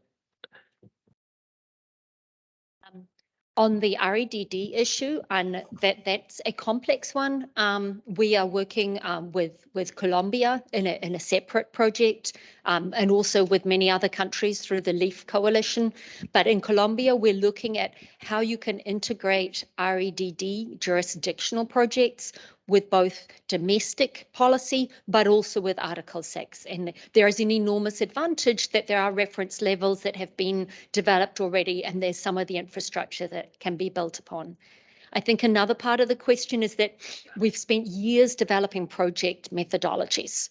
On the REDD issue, and that's a complex one. We are working with Colombia in a separate project, and also with many other countries through the LEAF coalition. But in Colombia, we're looking at how you can integrate REDD jurisdictional projects with both domestic policy, but also with Article 6. And there is an enormous advantage that there are reference levels that have been developed already, and there's some of the infrastructure that can be built upon. I think another part of the question is that we've spent years developing project methodologies,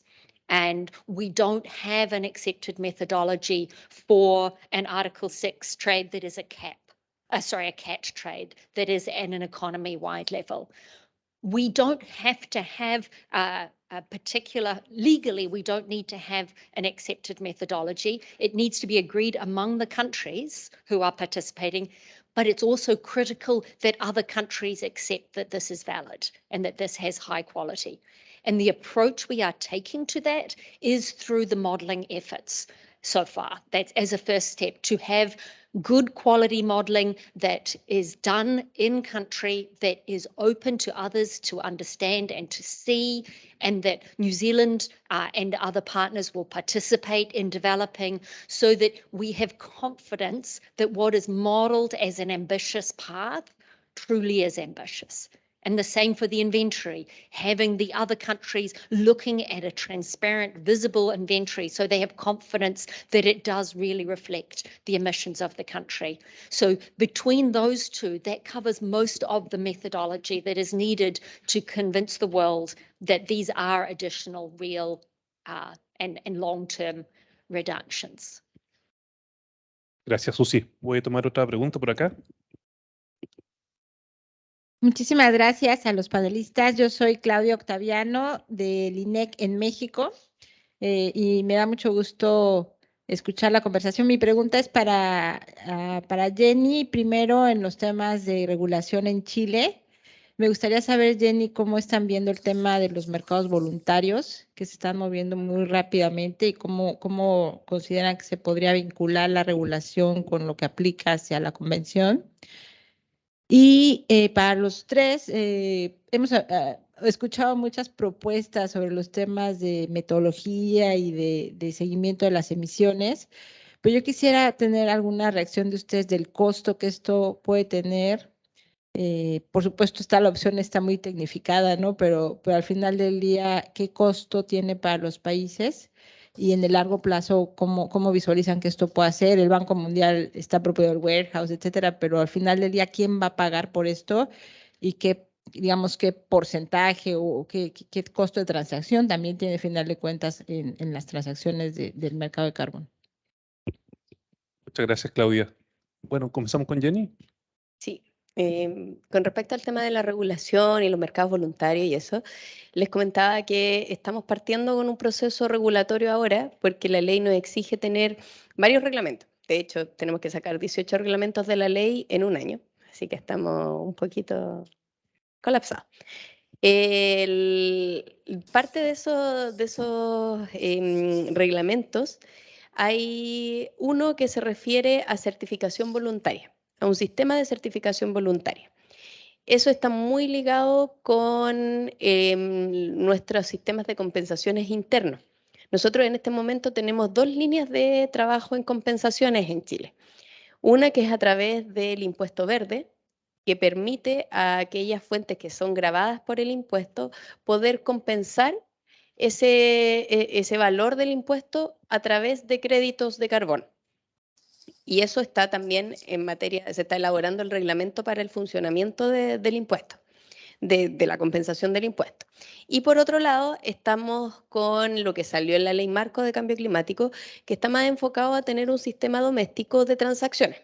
and we don't have an accepted methodology for an Article 6 trade that is a CAT trade that is at an economy-wide level. We don't have to have a particular, legally, we don't need to have an accepted methodology. It needs to be agreed among the countries who are participating, but it's also critical that other countries accept that this is valid and that this has high quality. And the approach we are taking to that is through the modeling efforts so far. That's as a first step, to have good quality modeling that is done in country, that is open to others to understand and to see, and that New Zealand and other partners will participate in developing, so that we have confidence that what is modeled as an ambitious path truly is ambitious. And the same for the inventory, having the other countries looking at a transparent, visible inventory so they have confidence that it does really reflect the emissions of the country. So between those two, that covers most of the methodology that is needed to convince the world that these are additional real and long-term reductions. Gracias, Susi. Voy a tomar otra pregunta por acá. Muchísimas gracias a los panelistas. Yo soy Claudia Octaviano del INEC en México y me da mucho gusto escuchar la conversación. Mi pregunta es para Jenny, primero en los temas de regulación en Chile. Me gustaría saber, Jenny, cómo están viendo el tema de los mercados voluntarios, que se están moviendo muy rápidamente, y cómo consideran que se podría vincular la regulación con lo que aplica hacia la convención. Y para los tres, hemos escuchado muchas propuestas sobre los temas de metodología y de seguimiento de las emisiones, pero yo quisiera tener alguna reacción de ustedes del costo que esto puede tener. Por supuesto, la opción está muy tecnificada, ¿no? Pero al final del día, ¿qué costo tiene para los países? Y en el largo plazo, ¿cómo visualizan que esto pueda ser? El Banco Mundial está propio del warehouse, etcétera, pero al final del día, ¿quién va a pagar por esto? Y qué porcentaje o qué costo de transacción también tiene, al final de cuentas, en las transacciones del mercado de carbón. Muchas gracias, Claudia. Bueno, comenzamos con Jenny. Sí. Con respecto al tema de la regulación y los mercados voluntarios y eso, les comentaba que estamos partiendo con un proceso regulatorio ahora porque la ley nos exige tener varios reglamentos. De hecho, tenemos que sacar 18 reglamentos de la ley en un año. así que estamos un poquito colapsados. Parte de esos reglamentos, hay uno que se refiere a certificación voluntaria, a un sistema de certificación voluntaria. Eso está muy ligado con nuestros sistemas de compensaciones internos. Nosotros en este momento tenemos 2 líneas de trabajo en compensaciones en Chile. Una que es a través del impuesto verde, que permite a aquellas fuentes que son gravadas por el impuesto poder compensar ese valor del impuesto a través de créditos de carbón. Y eso está también en materia, se está elaborando el reglamento para el funcionamiento del impuesto, de la compensación del impuesto. Y por otro lado, estamos con lo que salió en la Ley Marco de Cambio Climático, que está más enfocado a tener un sistema doméstico de transacciones.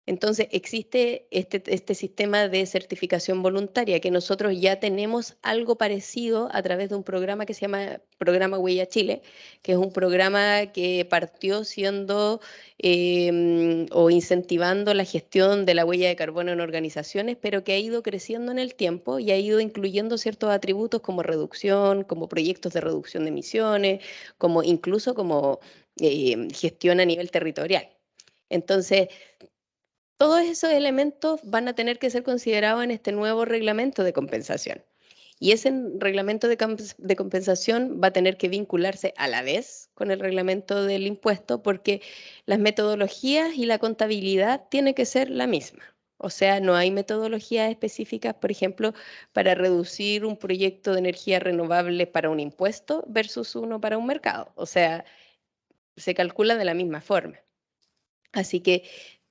Entonces, existe este sistema de certificación voluntaria, que nosotros ya tenemos algo parecido a través de un programa que se llama Programa Huella Chile, que es un programa que partió siendo o incentivando la gestión de la huella de carbono en organizaciones, pero que ha ido creciendo en el tiempo y ha ido incluyendo ciertos atributos como reducción, como proyectos de reducción de emisiones, incluso como gestión a nivel territorial. Entonces, todos esos elementos van a tener que ser considerados en este nuevo reglamento de compensación. Y ese reglamento de compensación va a tener que vincularse a la vez con el reglamento del impuesto, porque las metodologías y la contabilidad tienen que ser la misma. O sea, no hay metodologías específicas, por ejemplo, para reducir un proyecto de energía renovable para un impuesto versus uno para un mercado. O sea, se calcula de la misma forma. Así que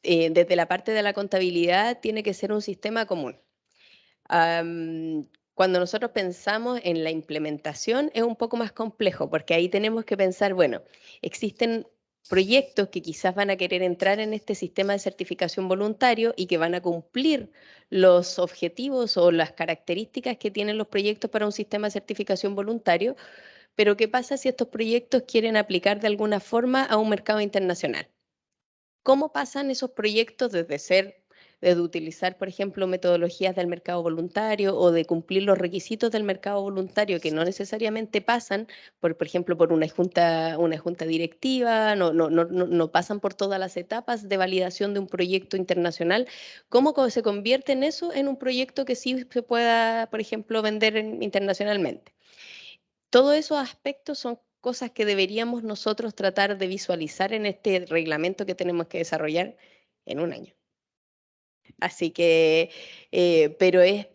desde la parte de la contabilidad tiene que ser un sistema común. Cuando nosotros pensamos en la implementación es un poco más complejo, porque ahí tenemos que pensar, bueno, existen proyectos que quizás van a querer entrar en este sistema de certificación voluntario y que van a cumplir los objetivos o las características que tienen los proyectos para un sistema de certificación voluntario, pero ¿qué pasa si estos proyectos quieren aplicar de alguna forma a un mercado internacional? ¿Cómo pasan esos proyectos desde utilizar, por ejemplo, metodologías del mercado voluntario o de cumplir los requisitos del mercado voluntario que no necesariamente pasan, por ejemplo, por una junta directiva, no pasan por todas las etapas de validación de un proyecto internacional? ¿Cómo se convierte en eso en un proyecto que sí se pueda, por ejemplo, vender internacionalmente? Todos esos aspectos son cosas que deberíamos nosotros tratar de visualizar en este reglamento que tenemos que desarrollar en un año. Así que, pero es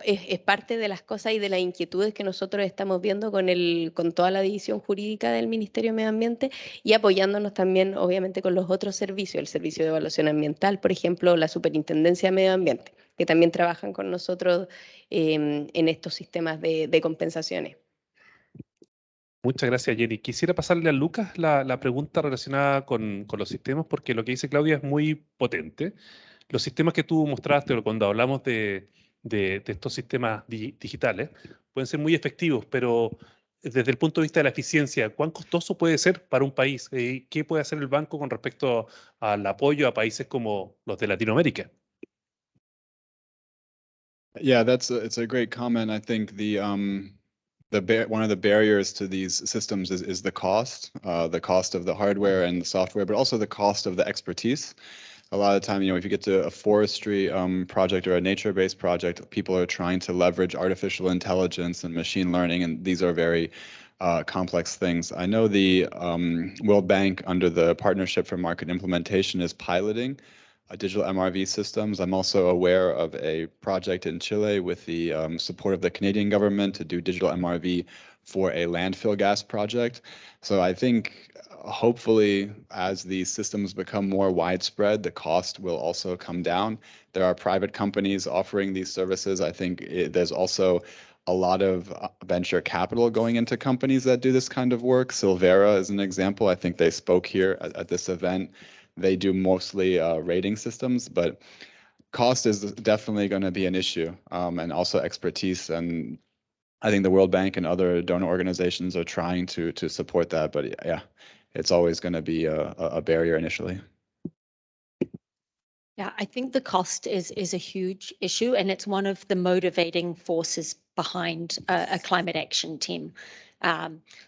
parte de las cosas y de las inquietudes que nosotros estamos viendo con toda la división jurídica del Ministerio de Medio Ambiente y apoyándonos también, obviamente, con los otros servicios, el Servicio de Evaluación Ambiental, por ejemplo, la Superintendencia de Medio Ambiente, que también trabajan con nosotros en estos sistemas de compensaciones. Muchas gracias, Jenny. Quisiera pasarle a Lucas la pregunta relacionada con los sistemas, porque lo que dice Claudia es muy potente. Los sistemas que tú mostraste, o cuando hablamos de estos sistemas digitales, pueden ser muy efectivos, pero desde el punto de vista de la eficiencia, ¿cuán costoso puede ser para un país? ¿Qué puede hacer el banco con respecto al apoyo a países como los de Latinoamérica? Yeah, it's a great comment. I think one of the barriers to these systems is the cost of the hardware and the software, but also the cost of the expertise. A lot of the time, if you get to a forestry project or a nature-based project, people are trying to leverage artificial intelligence and machine learning, and these are very complex things. I know the World Bank, under the Partnership for Market Implementation, is piloting digital MRV systems. I'm also aware of a project in Chile with the support of the Canadian government to do digital MRV for a landfill gas project. So I think hopefully as these systems become more widespread, the cost will also come down. There are private companies offering these services. I think there's also a lot of venture capital going into companies that do this kind of work. Silvera is an example. I think they spoke here at this event. They do mostly rating systems, but cost is definitely going to be an issue, and also expertise. And I think the World Bank and other donor organizations are trying to support that. But yeah, it's always going to be a barrier initially. Yeah, I think the cost is a huge issue, and it's one of the motivating forces behind a climate action team.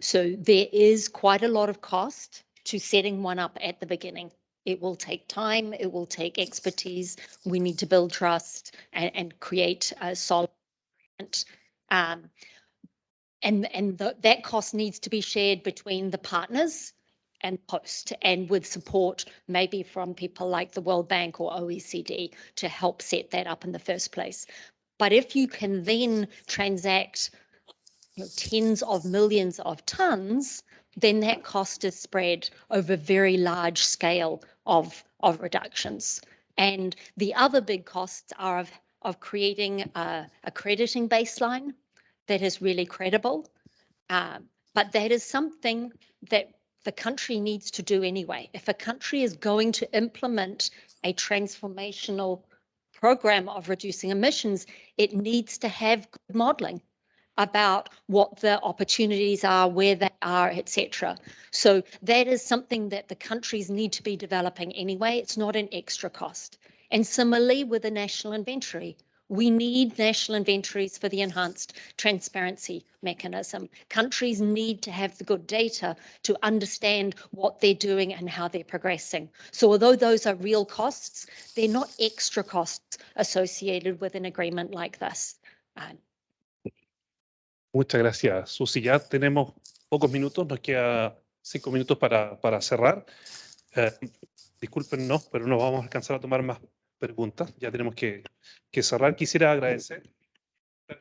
So there is quite a lot of cost to setting one up at the beginning. It will take time, it will take expertise. We need to build trust and create a solid agreement. That cost needs to be shared between the partners and host, and with support maybe from people like the World Bank or OECD to help set that up in the first place. But if you can then transact tens of millions of tons, then that cost is spread over very large scale of reductions. And the other big costs are of creating a crediting baseline that is really credible. But that is something that the country needs to do anyway. If a country is going to implement a transformational program of reducing emissions, it needs to have good modeling about what the opportunities are, where they are, etc. So that is something that the countries need to be developing anyway. It's not an extra cost. And similarly with the national inventory, we need national inventories for the enhanced transparency mechanism. Countries need to have the good data to understand what they're doing and how they're progressing. So although those are real costs, they're not extra costs associated with an agreement like this. Muchas gracias, Susi. Ya tenemos pocos minutos, nos queda 5 minutos para cerrar. Discúlpenos, pero no vamos a alcanzar a tomar más preguntas. Ya tenemos que cerrar. Quisiera agradecer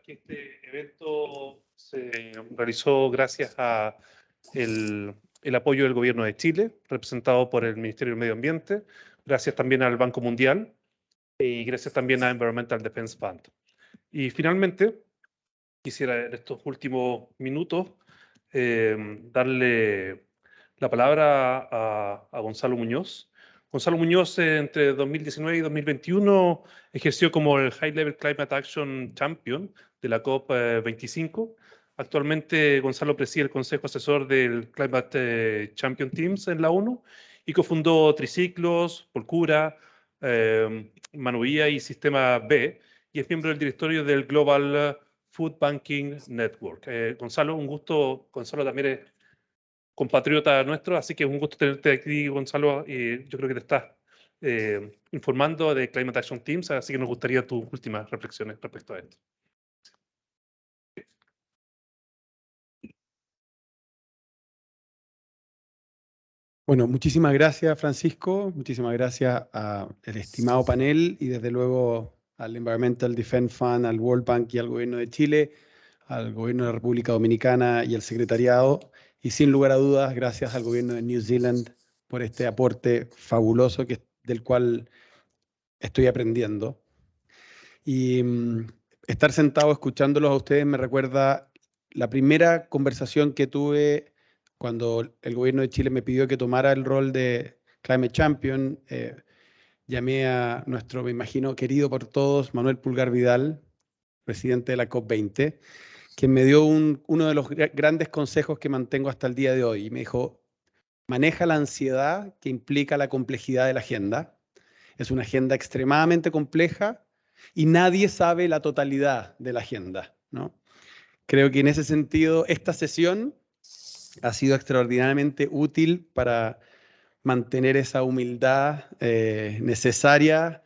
que este evento se realizó gracias a el apoyo del Gobierno de Chile, representado por el Ministerio del Medio Ambiente, gracias también al Banco Mundial y gracias también a Environmental Defense Fund. Y finalmente, quisiera en estos últimos minutos darle la palabra a Gonzalo Muñoz. Gonzalo Muñoz entre 2019 y 2021 ejerció como el High Level Climate Action Champion de la COP25. Actualmente Gonzalo preside el Consejo Asesor del Climate Champion Teams en la ONU y cofundó Triciclos, Polcura, Manuía y Sistema B, y es miembro del directorio del Global Food Banking Network. Gonzalo, un gusto. Gonzalo también es compatriota nuestro, así que es un gusto tenerte aquí, Gonzalo. Yo creo que te estás informando de Climate Action Teams, así que nos gustaría tus últimas reflexiones respecto a esto. Bueno, muchísimas gracias, Francisco. Muchísimas gracias al estimado panel y desde luego al Environmental Defense Fund, al World Bank y al Gobierno de Chile, al Gobierno de la República Dominicana y al Secretariado. Y sin lugar a dudas, gracias al Gobierno de New Zealand por este aporte fabuloso del cual estoy aprendiendo. Y estar sentado escuchándolos a ustedes me recuerda la primera conversación que tuve cuando el Gobierno de Chile me pidió que tomara el rol de Climate Champion. Llamé a nuestro, me imagino, querido por todos, Manuel Pulgar Vidal, presidente de la COP20, quien me dio uno de los grandes consejos que mantengo hasta el día de hoy. Y me dijo, maneja la ansiedad que implica la complejidad de la agenda. Es una agenda extremadamente compleja y nadie sabe la totalidad de la agenda, ¿no? Creo que en ese sentido esta sesión ha sido extraordinariamente útil para mantener esa humildad necesaria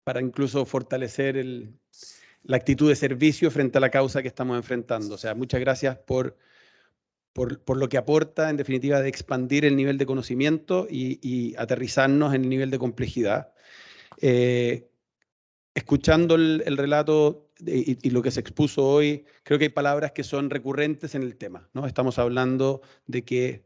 para incluso fortalecer la actitud de servicio frente a la causa que estamos enfrentando. O sea, muchas gracias por lo que aporta, en definitiva, de expandir el nivel de conocimiento y aterrizarnos en el nivel de complejidad. Escuchando el relato y lo que se expuso hoy, creo que hay palabras que son recurrentes en el tema, ¿no? Estamos hablando de que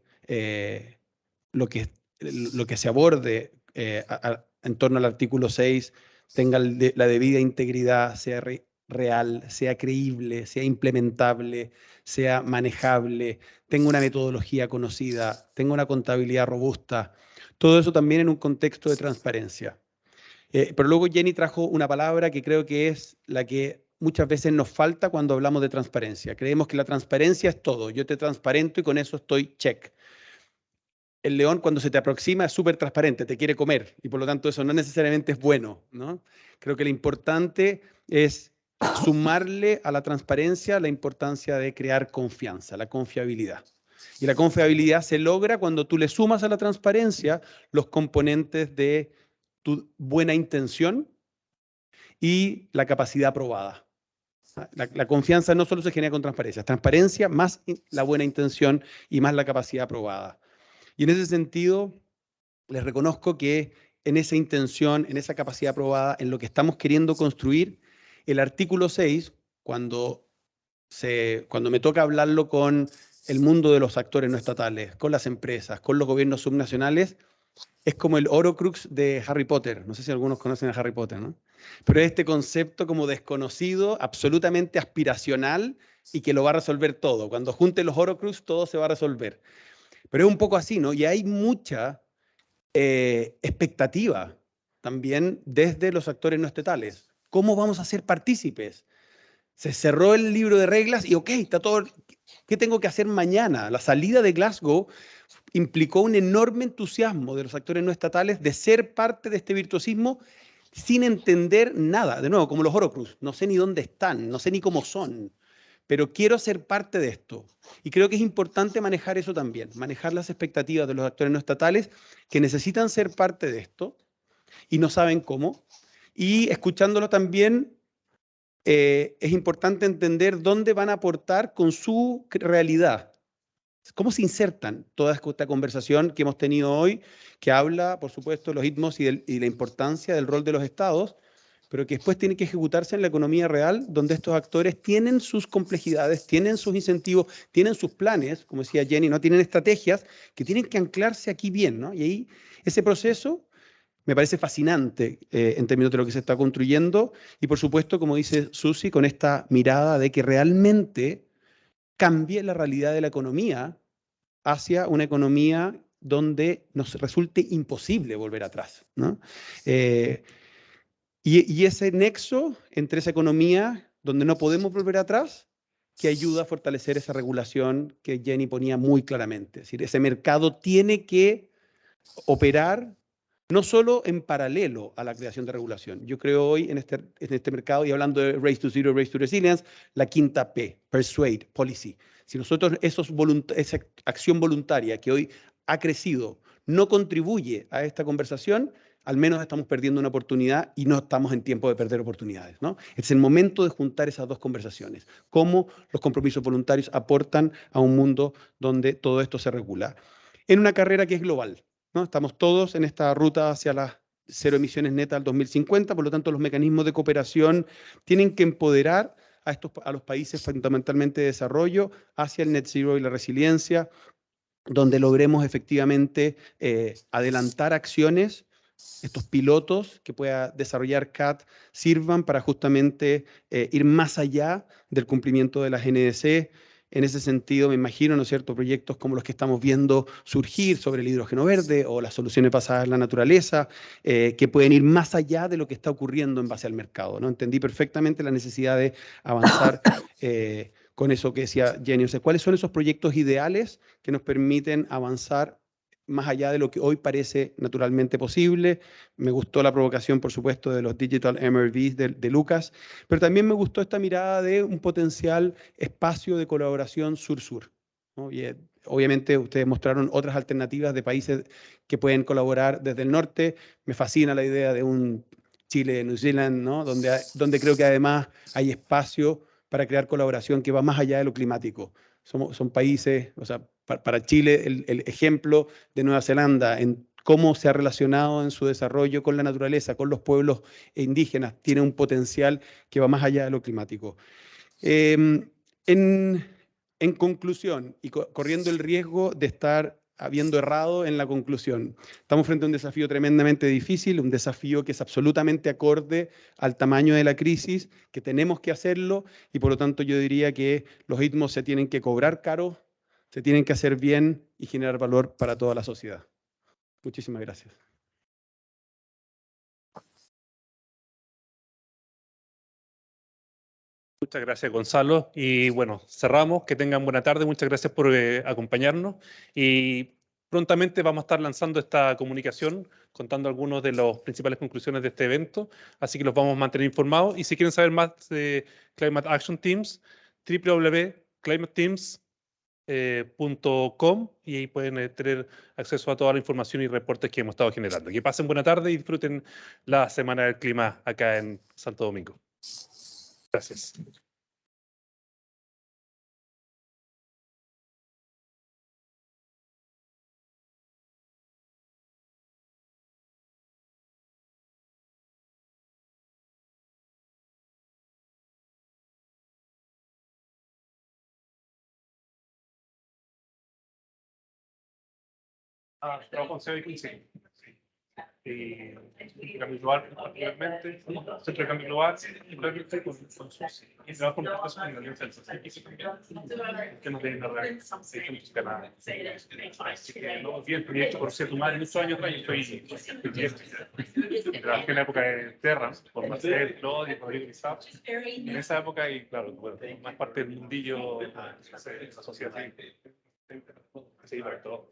lo que se aborde en torno al artículo 6 tenga la debida integridad, sea real, sea creíble, sea implementable, sea manejable, tenga una metodología conocida, tenga una contabilidad robusta. Todo eso también en un contexto de transparencia. Pero luego Jenny trajo una palabra que creo que es la que muchas veces nos falta cuando hablamos de transparencia. Creemos que la transparencia es todo. Yo te transparento y con eso estoy check. el león cuando se te aproxima es súper transparente, te quiere comer y por lo tanto eso no necesariamente es bueno, ¿no? Creo que lo importante es sumarle a la transparencia la importancia de crear confianza, la confiabilidad. Y la confiabilidad se logra cuando tú le sumas a la transparencia los componentes de tu buena intención y la capacidad probada. La confianza no solo se genera con transparencia, transparencia más la buena intención y más la capacidad probada. Y en ese sentido, les reconozco que en esa intención, en esa capacidad probada, en lo que estamos queriendo construir, el artículo 6, cuando me toca hablarlo con el mundo de los actores no estatales, con las empresas, con los gobiernos subnacionales, es como el Horcrux de Harry Potter. No sé si algunos conocen a Harry Potter, ¿no? Pero es este concepto como desconocido, absolutamente aspiracional y que lo va a resolver todo. Cuando junte los Horcrux, todo se va a resolver. Pero es un poco así, ¿no? Y hay mucha expectativa también desde los actores no estatales. ¿Cómo vamos a ser partícipes? Se cerró el libro de reglas y ok, está todo. ¿Qué tengo que hacer mañana? La salida de Glasgow implicó un enorme entusiasmo de los actores no estatales de ser parte de este virtuosismo sin entender nada. De nuevo, como los Horcrux, no sé ni dónde están, no sé ni cómo son, pero quiero ser parte de esto. Y creo que es importante manejar eso también, manejar las expectativas de los actores no estatales que necesitan ser parte de esto y no saben cómo. Y escuchándolo también, es importante entender dónde van a aportar con su realidad. ¿Cómo se insertan toda esta conversación que hemos tenido hoy, que habla, por supuesto, de los ritmos y la importancia del rol de los estados, pero que después tiene que ejecutarse en la economía real, donde estos actores tienen sus complejidades, tienen sus incentivos, tienen sus planes, como decía Jenny, no tienen estrategias que tienen que anclarse aquí bien, ¿no? Y ahí ese proceso me parece fascinante en términos de lo que se está construyendo y, por supuesto, como dice Susi, con esta mirada de que realmente cambie la realidad de la economía hacia una economía donde nos resulte imposible volver atrás, ¿no? Y ese nexo entre esa economía donde no podemos volver atrás, que ayuda a fortalecer esa regulación que Jenny ponía muy claramente. Es decir, ese mercado tiene que operar no solo en paralelo a la creación de regulación. Yo creo hoy en este mercado, y hablando de Race to Zero, Race to Resilience, la quinta P, Persuade, Policy. Si nosotros esa acción voluntaria que hoy ha crecido no contribuye a esta conversación, al menos estamos perdiendo una oportunidad y no estamos en tiempo de perder oportunidades, ¿no? Es el momento de juntar esas dos conversaciones. Cómo los compromisos voluntarios aportan a un mundo donde todo esto se regula. En una carrera que es global, ¿no? Estamos todos en esta ruta hacia las cero emisiones netas al 2050, por lo tanto los mecanismos de cooperación tienen que empoderar a los países fundamentalmente de desarrollo hacia el net zero y la resiliencia, donde logremos efectivamente adelantar acciones. Estos pilotos que pueda desarrollar CAT sirvan para justamente ir más allá del cumplimiento de las NDC. En ese sentido, me imagino, ¿no es cierto?, proyectos como los que estamos viendo surgir sobre el hidrógeno verde o las soluciones basadas en la naturaleza, que pueden ir más allá de lo que está ocurriendo en base al mercado, ¿no? Entendí perfectamente la necesidad de avanzar con eso que decía Jenny. O sea, ¿cuáles son esos proyectos ideales que nos permiten avanzar más allá de lo que hoy parece naturalmente posible? Me gustó la provocación, por supuesto, de los Digital MRVs de Lucas, pero también me gustó esta mirada de un potencial espacio de colaboración sur-sur, ¿no? Y obviamente ustedes mostraron otras alternativas de países que pueden colaborar desde el norte. Me fascina la idea de un Chile, New Zealand, ¿no? Donde creo que además hay espacio para crear colaboración que va más allá de lo climático. Son países, o sea, para Chile el ejemplo de Nueva Zelanda en cómo se ha relacionado en su desarrollo con la naturaleza, con los pueblos indígenas, tiene un potencial que va más allá de lo climático. En conclusión, y corriendo el riesgo de estar habiendo errado en la conclusión, estamos frente a un desafío tremendamente difícil, un desafío que es absolutamente acorde al tamaño de la crisis, que tenemos que hacerlo y por lo tanto yo diría que los ritmos se tienen que cobrar caro, se tienen que hacer bien y generar valor para toda la sociedad. Muchísimas gracias. Muchas gracias, Gonzalo. Y bueno, cerramos. Que tengan buena tarde. Muchas gracias por acompañarnos. Y Prontamente vamos a estar lanzando esta comunicación, contando algunas de las principales conclusiones de este evento, así que los vamos a mantener informados. Y si quieren saber más de Climate Action Teams, www.climateteams.com y ahí pueden tener acceso a toda la información y reportes que hemos estado generando. Que pasen buena tarde y disfruten la Semana del Clima acá en Santo Domingo. Gracias. Trabajo con CEO y Quincy. Cambio global, particularmente, centro de cambio global, particularmente con sus y trabajo con las cosas en la alianza del temas de distintos canales. Así que no, bien, proyecto por cierto, más de muchos años atrás, trabajé en la época de Terra, por Marcel, Claudio, Rodrigo Lizao, en esa época, y claro, bueno, más parte del mundillo de la sociedad civil. Sí, para todo.